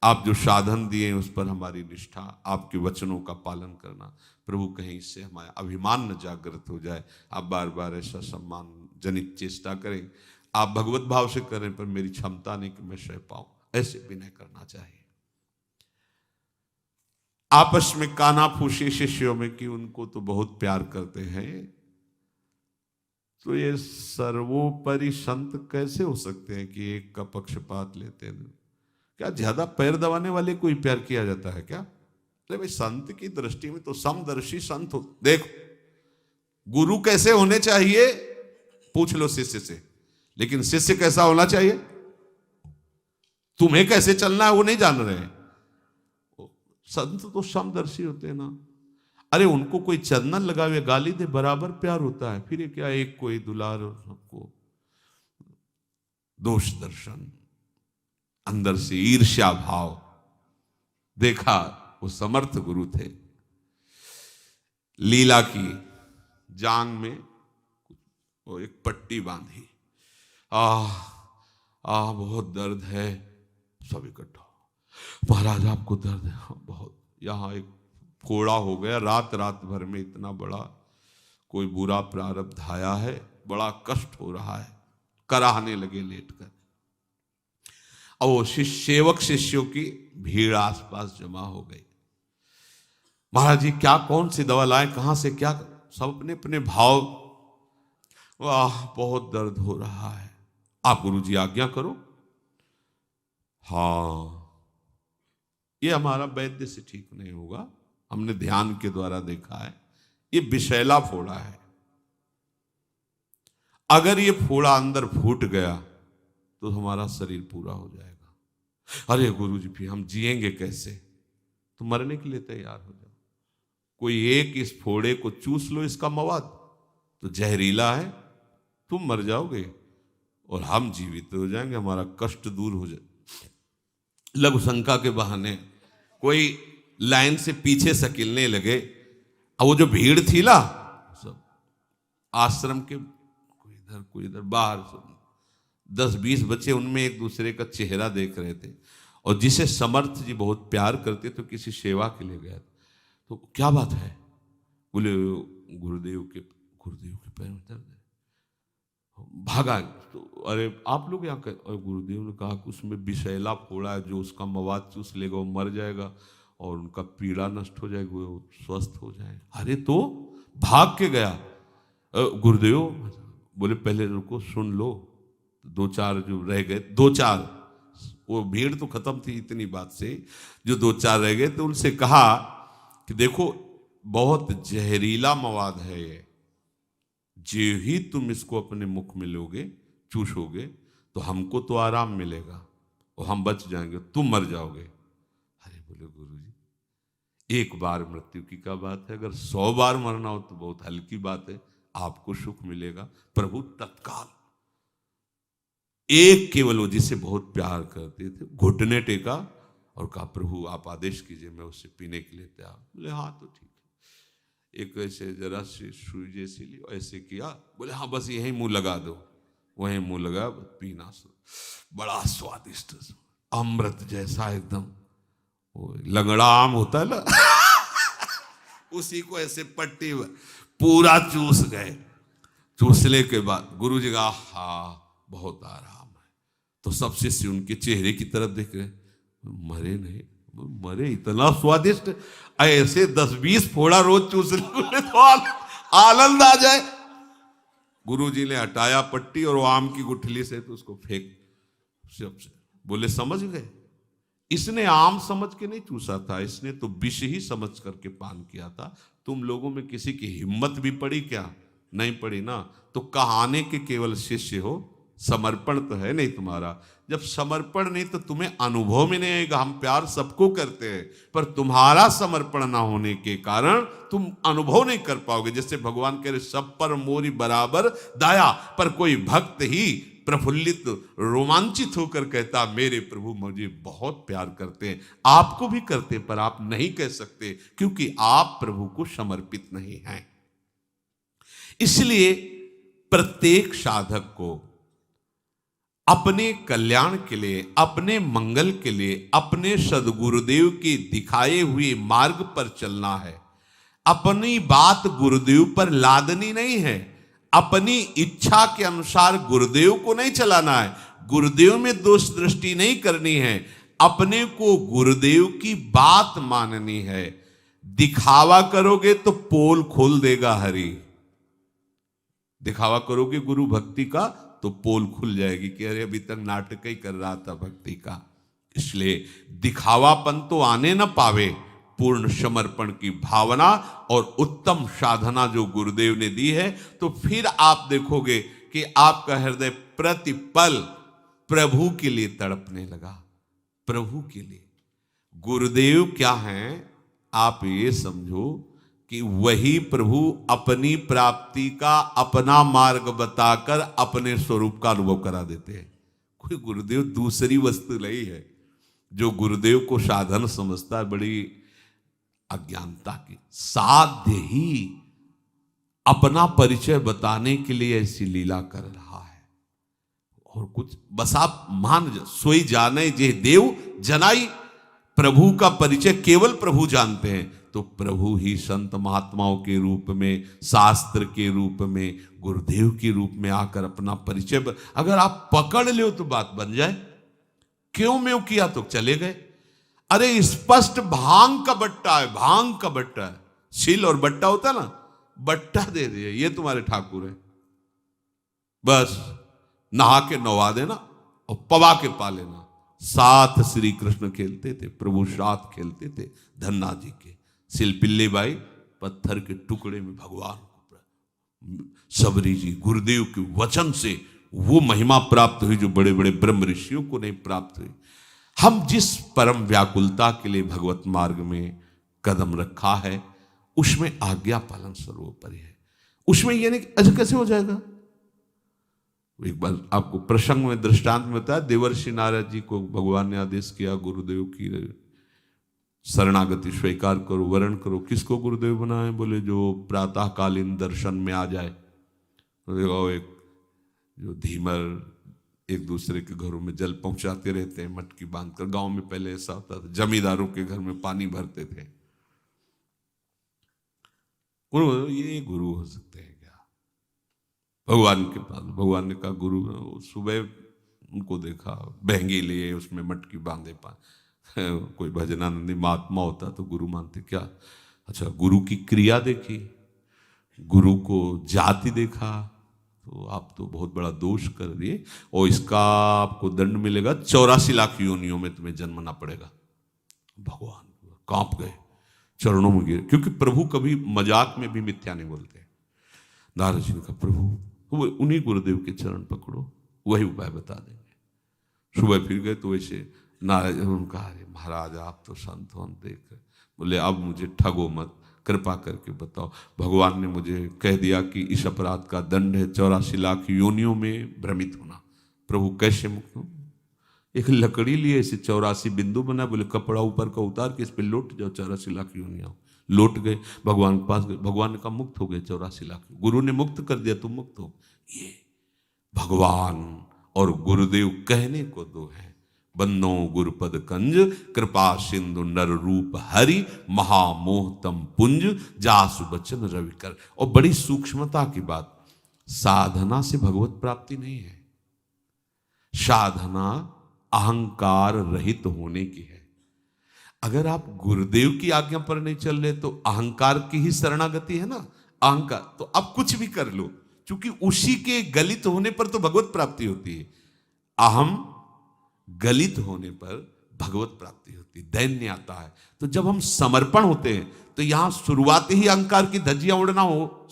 आप जो साधन दिए उस पर हमारी निष्ठा, आपके वचनों का पालन करना, प्रभु कहीं इससे हमारा अभिमान न जागृत हो जाए। आप बार बार ऐसा सम्मान जनित चेष्टा करें, आप भगवत भाव से करें, पर मेरी क्षमता नहीं कि मैं सह पाऊं, ऐसे विनय करना चाहिए। आपस में काना फूसी शिष्यों में कि उनको तो बहुत प्यार करते हैं, तो ये सर्वोपरि संत कैसे हो सकते हैं कि एक का पक्षपात लेते हैं? क्या ज्यादा पैर दबाने वाले को ही प्यार किया जाता है क्या? अरे भाई, संत की दृष्टि में तो समदर्शी संत हो। देखो गुरु कैसे होने चाहिए पूछ लो शिष्य से, लेकिन शिष्य कैसा होना चाहिए तुम्हें कैसे चलना है वो नहीं जान रहे हैं। संत तो समदर्शी होते हैं ना। अरे उनको कोई चंदन लगावे गाली दे बराबर प्यार होता है, फिर ये क्या एक कोई दुलार और सबको दोष दर्शन, अंदर से ईर्ष्या भाव। देखा वो समर्थ गुरु थे, लीला की जांग में वो एक पट्टी बांधी, बहुत दर्द है, सब इकट्ठा, महाराज आपको दर्द है? बहुत, यहां एक फोड़ा हो गया, रात भर में इतना बड़ा कोई बुरा प्रारब्ध आया है, बड़ा कष्ट हो रहा है। कराहने लगे लेटकर, और वो सेवक शिष्यों की भीड़ आसपास जमा हो गई। महाराज जी क्या, कौन सी दवा लाए, कहां से क्या, सब अपने अपने भाव। वाह बहुत दर्द हो रहा है, आप गुरु जी आज्ञा करो। हाँ ये हमारा वैद्य से ठीक नहीं होगा, हमने ध्यान के द्वारा देखा है, ये विषैला फोड़ा है, अगर ये फोड़ा अंदर फूट गया तो हमारा शरीर पूरा हो जाएगा। अरे गुरु जी फिर हम जिएंगे कैसे? तो मरने के लिए तैयार हो जाओ, कोई एक इस फोड़े को चूस लो, इसका मवाद तो जहरीला है, तुम मर जाओगे और हम जीवित हो जाएंगे, हमारा कष्ट दूर हो जाए। लघु शंका के बहाने कोई लाइन से पीछे सकिलने लगे, और वो जो भीड़ थी ना सब आश्रम के कोई इधर बाहर, 10-20 बच्चे उनमें एक दूसरे का चेहरा देख रहे थे, और जिसे समर्थ जी बहुत प्यार करते तो किसी सेवा के लिए गया, तो क्या बात है? बोले गुरुदेव के पैर में दर्द है। भागा, तो अरे आप लोग यहाँ कर, और गुरुदेव ने कहा कि उसमें विषैला फोड़ा है, जो उसका मवाद चूस लेगा वो मर जाएगा और उनका पीड़ा नष्ट हो जाएगी, वो स्वस्थ हो जाए। अरे तो भाग के गया। गुरुदेव बोले पहले रुको सुन लो, 2-4 जो रह गए, 2-4 वो भीड़ तो खत्म थी इतनी बात से, जो 2-4 रह गए तो उनसे कहा कि देखो बहुत जहरीला मवाद है ये, जो ही तुम इसको अपने मुख में लोगे चूसोगे तो हमको तो आराम मिलेगा और हम बच जाएंगे, तुम मर जाओगे। अरे बोले गुरु जी, एक बार मृत्यु की क्या बात है, अगर 100 बार मरना हो तो बहुत हल्की बात है, आपको सुख मिलेगा। प्रभु तत्काल एक केवल वो जिसे बहुत प्यार करते थे घुटने टेका और कहा प्रभु आप आदेश कीजिए, मैं उससे पीने के लिए तैयार। बोले हाँ तो ठीक है। एक ऐसे जरा सी सुई जैसी ली, ऐसे किया, बोले हाँ बस यही मुंह लगा दो। वही मुंह लगा, पीना बड़ा स्वादिष्ट, अमृत जैसा एकदम। वो लगड़ा आम होता है ना उसी को ऐसे पट्टी पूरा चूस गए। चूसने के बाद गुरु जी का हाँ बहुत आराम है। तो सब शिष्य उनके चेहरे की तरफ देख रहे, मरे नहीं, मरे, इतना स्वादिष्ट, ऐसे 10-20 फोड़ा रोज चूस ले तो आनंद आ जाए। गुरु जी ने हटाया पट्टी और वो आम की गुठली से तो उसको फेंक सबसे। बोले समझ गए, इसने आम समझ के नहीं चूसा था, इसने तो विष ही समझ करके पान किया था। तुम लोगों में किसी की हिम्मत भी पड़ी क्या? नहीं पड़ी ना। तो कहाने के केवल शिष्य हो, समर्पण तो है नहीं तुम्हारा। जब समर्पण नहीं तो तुम्हें अनुभव में नहीं आएगा। हम प्यार सबको करते हैं, पर तुम्हारा समर्पण ना होने के कारण तुम अनुभव नहीं कर पाओगे। जैसे भगवान कह रहे सब पर मोरी बराबर दया, पर कोई भक्त ही प्रफुल्लित रोमांचित होकर कहता मेरे प्रभु मुझे बहुत प्यार करते हैं। आपको भी करते, पर आप नहीं कह सकते क्योंकि आप प्रभु को समर्पित नहीं हैं। इसलिए प्रत्येक साधक को अपने कल्याण के लिए, अपने मंगल के लिए, अपने सदगुरुदेव के दिखाए हुए मार्ग पर चलना है। अपनी बात गुरुदेव पर लादनी नहीं है, अपनी इच्छा के अनुसार गुरुदेव को नहीं चलाना है, गुरुदेव में दोष दृष्टि नहीं करनी है, अपने को गुरुदेव की बात माननी है। दिखावा करोगे तो पोल खोल देगा हरि। दिखावा करोगे गुरु भक्ति का तो पोल खुल जाएगी कि अरे अभी तक नाटक ही कर रहा था भक्ति का। इसलिए दिखावापन तो आने न पावे, पूर्ण समर्पण की भावना और उत्तम साधना जो गुरुदेव ने दी है, तो फिर आप देखोगे कि आपका हृदय प्रतिपल प्रभु के लिए तड़पने लगा। प्रभु के लिए गुरुदेव क्या हैं, आप ये समझो कि वही प्रभु अपनी प्राप्ति का अपना मार्ग बताकर अपने स्वरूप का अनुभव करा देते हैं। कोई गुरुदेव दूसरी वस्तु नहीं है। जो गुरुदेव को साधन समझता है बड़ी अज्ञानता की। साध्य ही अपना परिचय बताने के लिए ऐसी लीला कर रहा है और कुछ बस आप मान सोई जाने जे देव जनाई। प्रभु का परिचय केवल प्रभु जानते हैं, तो प्रभु ही संत महात्माओं के रूप में, शास्त्र के रूप में, गुरुदेव के रूप में आकर अपना परिचय अगर आप पकड़ लो तो बात बन जाए। क्यों में किया तो चले गए। अरे स्पष्ट भांग का बट्टा है, भांग का बट्टा है। सील और बट्टा होता है ना, बट्टा दे दिए ये तुम्हारे ठाकुर है, बस नहा के नवा देना और पवा के पा लेना। साथ श्री कृष्ण खेलते थे, प्रभु साथ खेलते थे धन्ना जी के। सिलपिल्ली बाई पत्थर के टुकड़े में भगवान को, सबरी जी गुरुदेव के वचन से वो महिमा प्राप्त हुई जो बड़े बड़े ब्रह्म ऋषियों को नहीं प्राप्त हुई। हम जिस परम व्याकुलता के लिए भगवत मार्ग में कदम रखा है उसमें आज्ञा पालन सर्वोपरि है। उसमें ये नहीं अच्छा कैसे हो जाएगा। एक बार आपको प्रसंग में दृष्टांत में बताया, देवर्षि नारद जी को भगवान ने आदेश किया गुरुदेव की शरणागति स्वीकार करो, वरण करो। किसको गुरुदेव बनाए? बोले जो प्रातःकालीन दर्शन में आ जाए। तो एक जो धीमर एक दूसरे के घरों में जल पहुंचाते रहते हैं मटकी बांधकर। गांव में पहले ऐसा होता था, जमींदारों के घर में पानी भरते थे। गुरु ये गुरु हो सकते हैं क्या भगवान के पास? भगवान ने कहा गुरु। सुबह उनको देखा बहंगी लिए, उसमें मटकी बांधे कोई भजनानंदी महात्मा होता तो गुरु मानते क्या? अच्छा, गुरु की क्रिया देखी, गुरु को जाति देखा, तो आप तो बहुत बड़ा दोष कर दिए और इसका आपको दंड मिलेगा, 84 लाख योनियों में तुम्हें जन्मना पड़ेगा। भगवान कांप गए, चरणों में गिरे, क्योंकि प्रभु कभी मजाक में भी मिथ्या नहीं बोलते। नारद जी ने कहा प्रभु उन्हीं गुरुदेव के चरण पकड़ो, वही उपाय बता देंगे। सुबह फिर गए तो वैसे नाराज, उन्होंने कहा अरे महाराज आप तो संत हो, देख। बोले अब मुझे ठगो मत, कृपा करके बताओ। भगवान ने मुझे कह दिया कि इस अपराध का दंड है 84 लाख योनियों में भ्रमित होना। प्रभु कैसे मुक्त हो? एक लकड़ी लिए ऐसे 84 बिंदु बना, बोले कपड़ा ऊपर का उतार के इस पे लौट जाओ 84 लाख योनियां। लौट गए, भगवान के पास गए, भगवान ने कहा मुक्त हो गए 84 लाख। गुरु ने मुक्त कर दिया, तुम मुक्त हो। ये भगवान और गुरुदेव कहने को दो है। बन्नो गुरुपद कंज कृपा सिंधु नर रूप हरि महामोहतम पुंज जासु बचन रविकर। और बड़ी सूक्ष्मता की बात, साधना से भगवत प्राप्ति नहीं है, साधना अहंकार रहित होने की है। अगर आप गुरुदेव की आज्ञा पर नहीं चल रहे तो अहंकार की ही शरणागति है ना। अहंकार तो आप कुछ भी कर लो, क्योंकि उसी के गलित होने पर तो भगवत प्राप्ति होती है। अहम गलित होने पर भगवत प्राप्ति होती है, दैन्य आता है। तो जब हम समर्पण होते हैं तो यहां शुरुआत ही अहंकार की धज्जियां उड़ना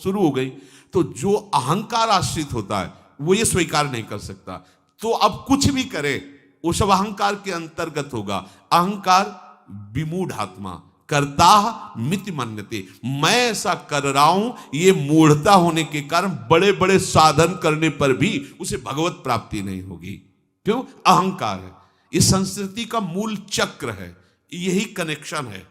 शुरू हो गई। तो जो अहंकार आश्रित होता है वो ये स्वीकार नहीं कर सकता, तो अब कुछ भी करे वो सब अहंकार के अंतर्गत होगा। अहंकार विमूढ़ आत्मा करता मिति मन्यते, मैं ऐसा कर रहा हूं, ये मूढ़ता होने के कारण बड़े बड़े साधन करने पर भी उसे भगवत प्राप्ति नहीं होगी। क्यों? अहंकार है। इस संस्कृति का मूल चक्र है, यही कनेक्शन है,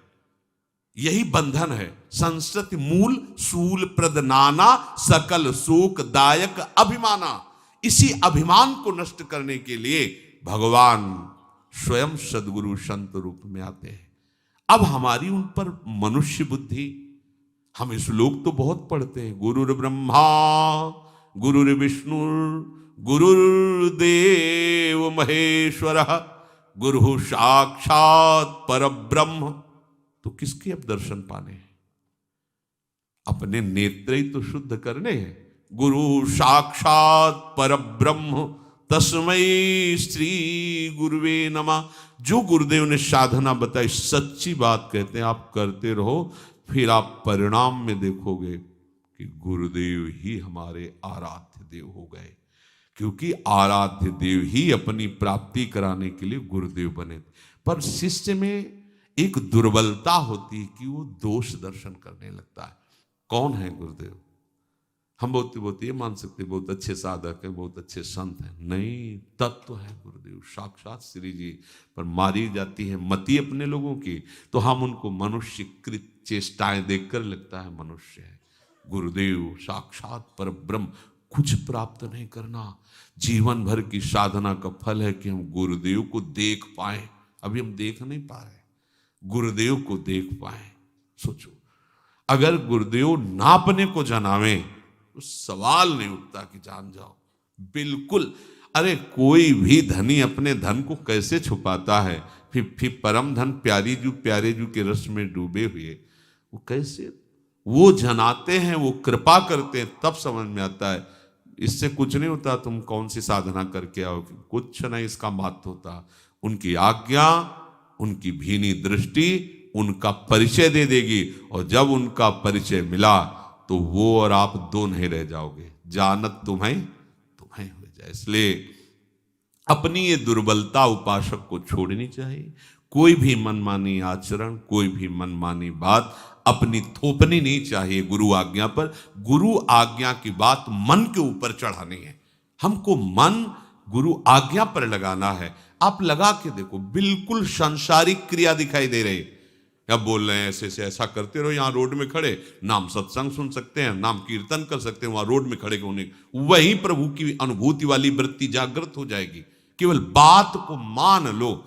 यही बंधन है। संस्कृति मूल सूल प्रद नाना सकल शोक दायक अभिमाना। इसी अभिमान को नष्ट करने के लिए भगवान स्वयं सद्गुरु संत रूप में आते हैं। अब हमारी उन पर मनुष्य बुद्धि, हम श्लोक तो बहुत पढ़ते हैं, गुरुर् ब्रह्मा गुरुर्विष्णु गुरुर्देव महेश्वर गुरु साक्षात परब्रह्म। तो किसके अब दर्शन पाने हैं? अपने नेत्र ही तो शुद्ध करने हैं। गुरु साक्षात परब्रह्म तस्मै श्री गुरुवे नमः। जो गुरुदेव ने साधना बताई सच्ची बात कहते हैं, आप करते रहो, फिर आप परिणाम में देखोगे कि गुरुदेव ही हमारे आराध्य देव हो गए। क्योंकि आराध्य देव ही अपनी प्राप्ति कराने के लिए गुरुदेव बने। पर शिष्य में एक दुर्बलता होती है कि वो दोष दर्शन करने लगता है। कौन है गुरुदेव? हम बहुत ये मान सकते बहुत अच्छे साधक हैं, बहुत अच्छे संत हैं। नहीं, तत्व है गुरुदेव साक्षात श्री जी। पर मारी जाती है मति अपने लोगों की, तो हम उनको मनुष्यकृत चेष्टाएं देखकर लगता है मनुष्य है। गुरुदेव साक्षात पर ब्रह्म। कुछ प्राप्त नहीं करना, जीवन भर की साधना का फल है कि हम गुरुदेव को देख पाए। अभी हम देख नहीं पा रहे, गुरुदेव को देख पाए। सोचो, अगर गुरुदेव नापने को जनावे तो सवाल नहीं उठता कि जान जाओ। बिल्कुल। अरे कोई भी धनी अपने धन को कैसे छुपाता है? फिर परम धन प्यारे जू के रस में डूबे हुए वो कैसे वो जनाते हैं, वो कृपा करते हैं, तब समझ में आता है इससे कुछ नहीं होता। तुम कौन सी साधना करके आओ, कुछ नहीं इसका महत्व होता। उनकी आज्ञा, उनकी भीनी दृष्टि उनका परिचय दे देगी, और जब उनका परिचय मिला तो वो और आप दो नहीं रह जाओगे, जानत तुम्हें हो जाए। इसलिए अपनी ये दुर्बलता उपासक को छोड़नी चाहिए। कोई भी मनमानी आचरण, कोई भी मनमानी बात अपनी थोपनी नहीं चाहिए गुरु आज्ञा पर। गुरु आज्ञा की बात मन के ऊपर चढ़ानी है। हमको मन गुरु आज्ञा पर लगाना है। आप लगा के देखो, बिल्कुल सांसारिक क्रिया दिखाई दे रही। अब बोल रहे हैं ऐसे से ऐसा करते रहो, यहाँ रोड में खड़े नाम सत्संग सुन सकते हैं, नाम कीर्तन कर सकते हैं, वहां रोड में खड़े होने वही प्रभु की अनुभूति वाली वृत्ति जागृत हो जाएगी। केवल बात को मान लो।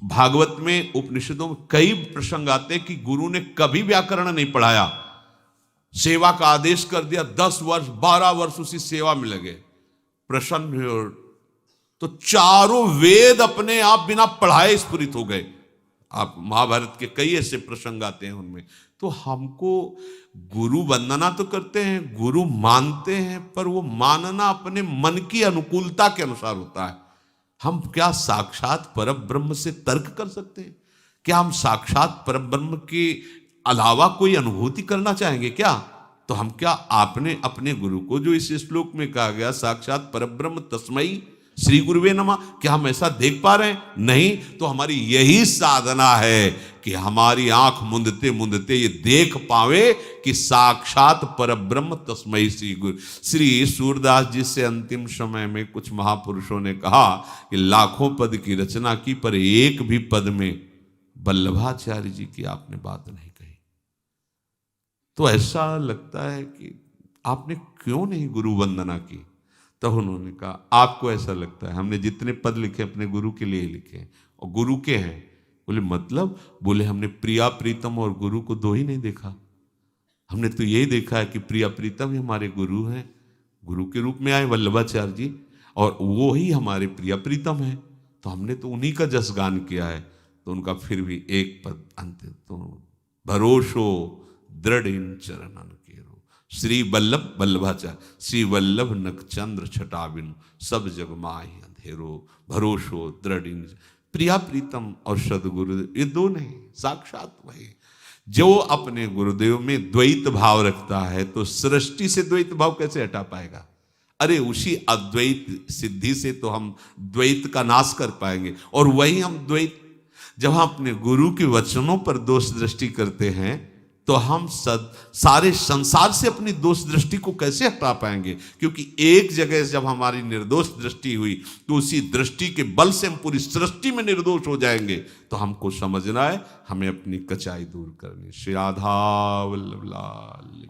भागवत में, उपनिषदों में कई प्रसंग आते हैं कि गुरु ने कभी व्याकरण नहीं पढ़ाया, सेवा का आदेश कर दिया, 10 वर्ष 12 वर्ष उसी सेवा में लगे, प्रसन्न हुए, तो चारों वेद अपने आप बिना पढ़ाए स्फुरित हो गए। आप महाभारत के कई ऐसे प्रसंग आते हैं उनमें। तो हमको गुरु वंदना तो करते हैं, गुरु मानते हैं, पर वो मानना अपने मन की अनुकूलता के अनुसार होता है। हम क्या साक्षात परब्रह्म से तर्क कर सकते हैं? क्या हम साक्षात परब्रह्म के अलावा कोई अनुभूति करना चाहेंगे क्या? तो हम क्या आपने अपने गुरु को, जो इस श्लोक में कहा गया साक्षात परब्रह्म तस्मै श्री गुरुवे नमः। क्या हम ऐसा देख पा रहे हैं? नहीं। तो हमारी यही साधना है कि हमारी आंख मुंदते मुंदते ये देख पावे कि साक्षात परब्रह्म तस्मै श्री गुरु। श्री सूरदास जी से अंतिम समय में कुछ महापुरुषों ने कहा कि लाखों पद की रचना की, पर एक भी पद में वल्लभाचार्य जी की आपने बात नहीं कही। तो ऐसा लगता है कि आपने क्यों नहीं गुरु वंदना की? तब उन्होंने कहा, आपको ऐसा लगता है हमने जितने पद लिखे अपने गुरु के लिए लिखे हैं, और गुरु के हैं। बोले मतलब? बोले हमने प्रिया प्रीतम और गुरु को दो ही नहीं देखा। हमने तो यही देखा है कि प्रिया प्रीतम ही हमारे गुरु हैं, गुरु के रूप में आए वल्लभाचार्य जी, और वो ही हमारे प्रिया प्रीतम है। तो हमने तो उन्हीं का जस गान किया है। तो उनका फिर भी एक पद अंत, तो भरोसो दृढ़ इन चरणन केरो। श्री वल्लभ वल्लभाचार्य, श्री वल्लभ नखचंद्र छटाबिन, सब जग माहि अंधेरो, भरोसो दृढ़ इन। प्रिया प्रीतम और सदगुरु ये दो नहीं, साक्षात वही। जो अपने गुरुदेव में द्वैत भाव रखता है तो सृष्टि से द्वैत भाव कैसे हटा पाएगा? अरे उसी अद्वैत सिद्धि से तो हम द्वैत का नाश कर पाएंगे। और वही हम द्वैत, जब हम अपने गुरु के वचनों पर दोष दृष्टि करते हैं तो हम सारे संसार से अपनी दोष दृष्टि को कैसे हटा पाएंगे? क्योंकि एक जगह जब हमारी निर्दोष दृष्टि हुई तो उसी दृष्टि के बल से हम पूरी सृष्टि में निर्दोष हो जाएंगे। तो हमको समझना है, हमें अपनी कचाई दूर करनी। श्री राधा वल्लभ लाल।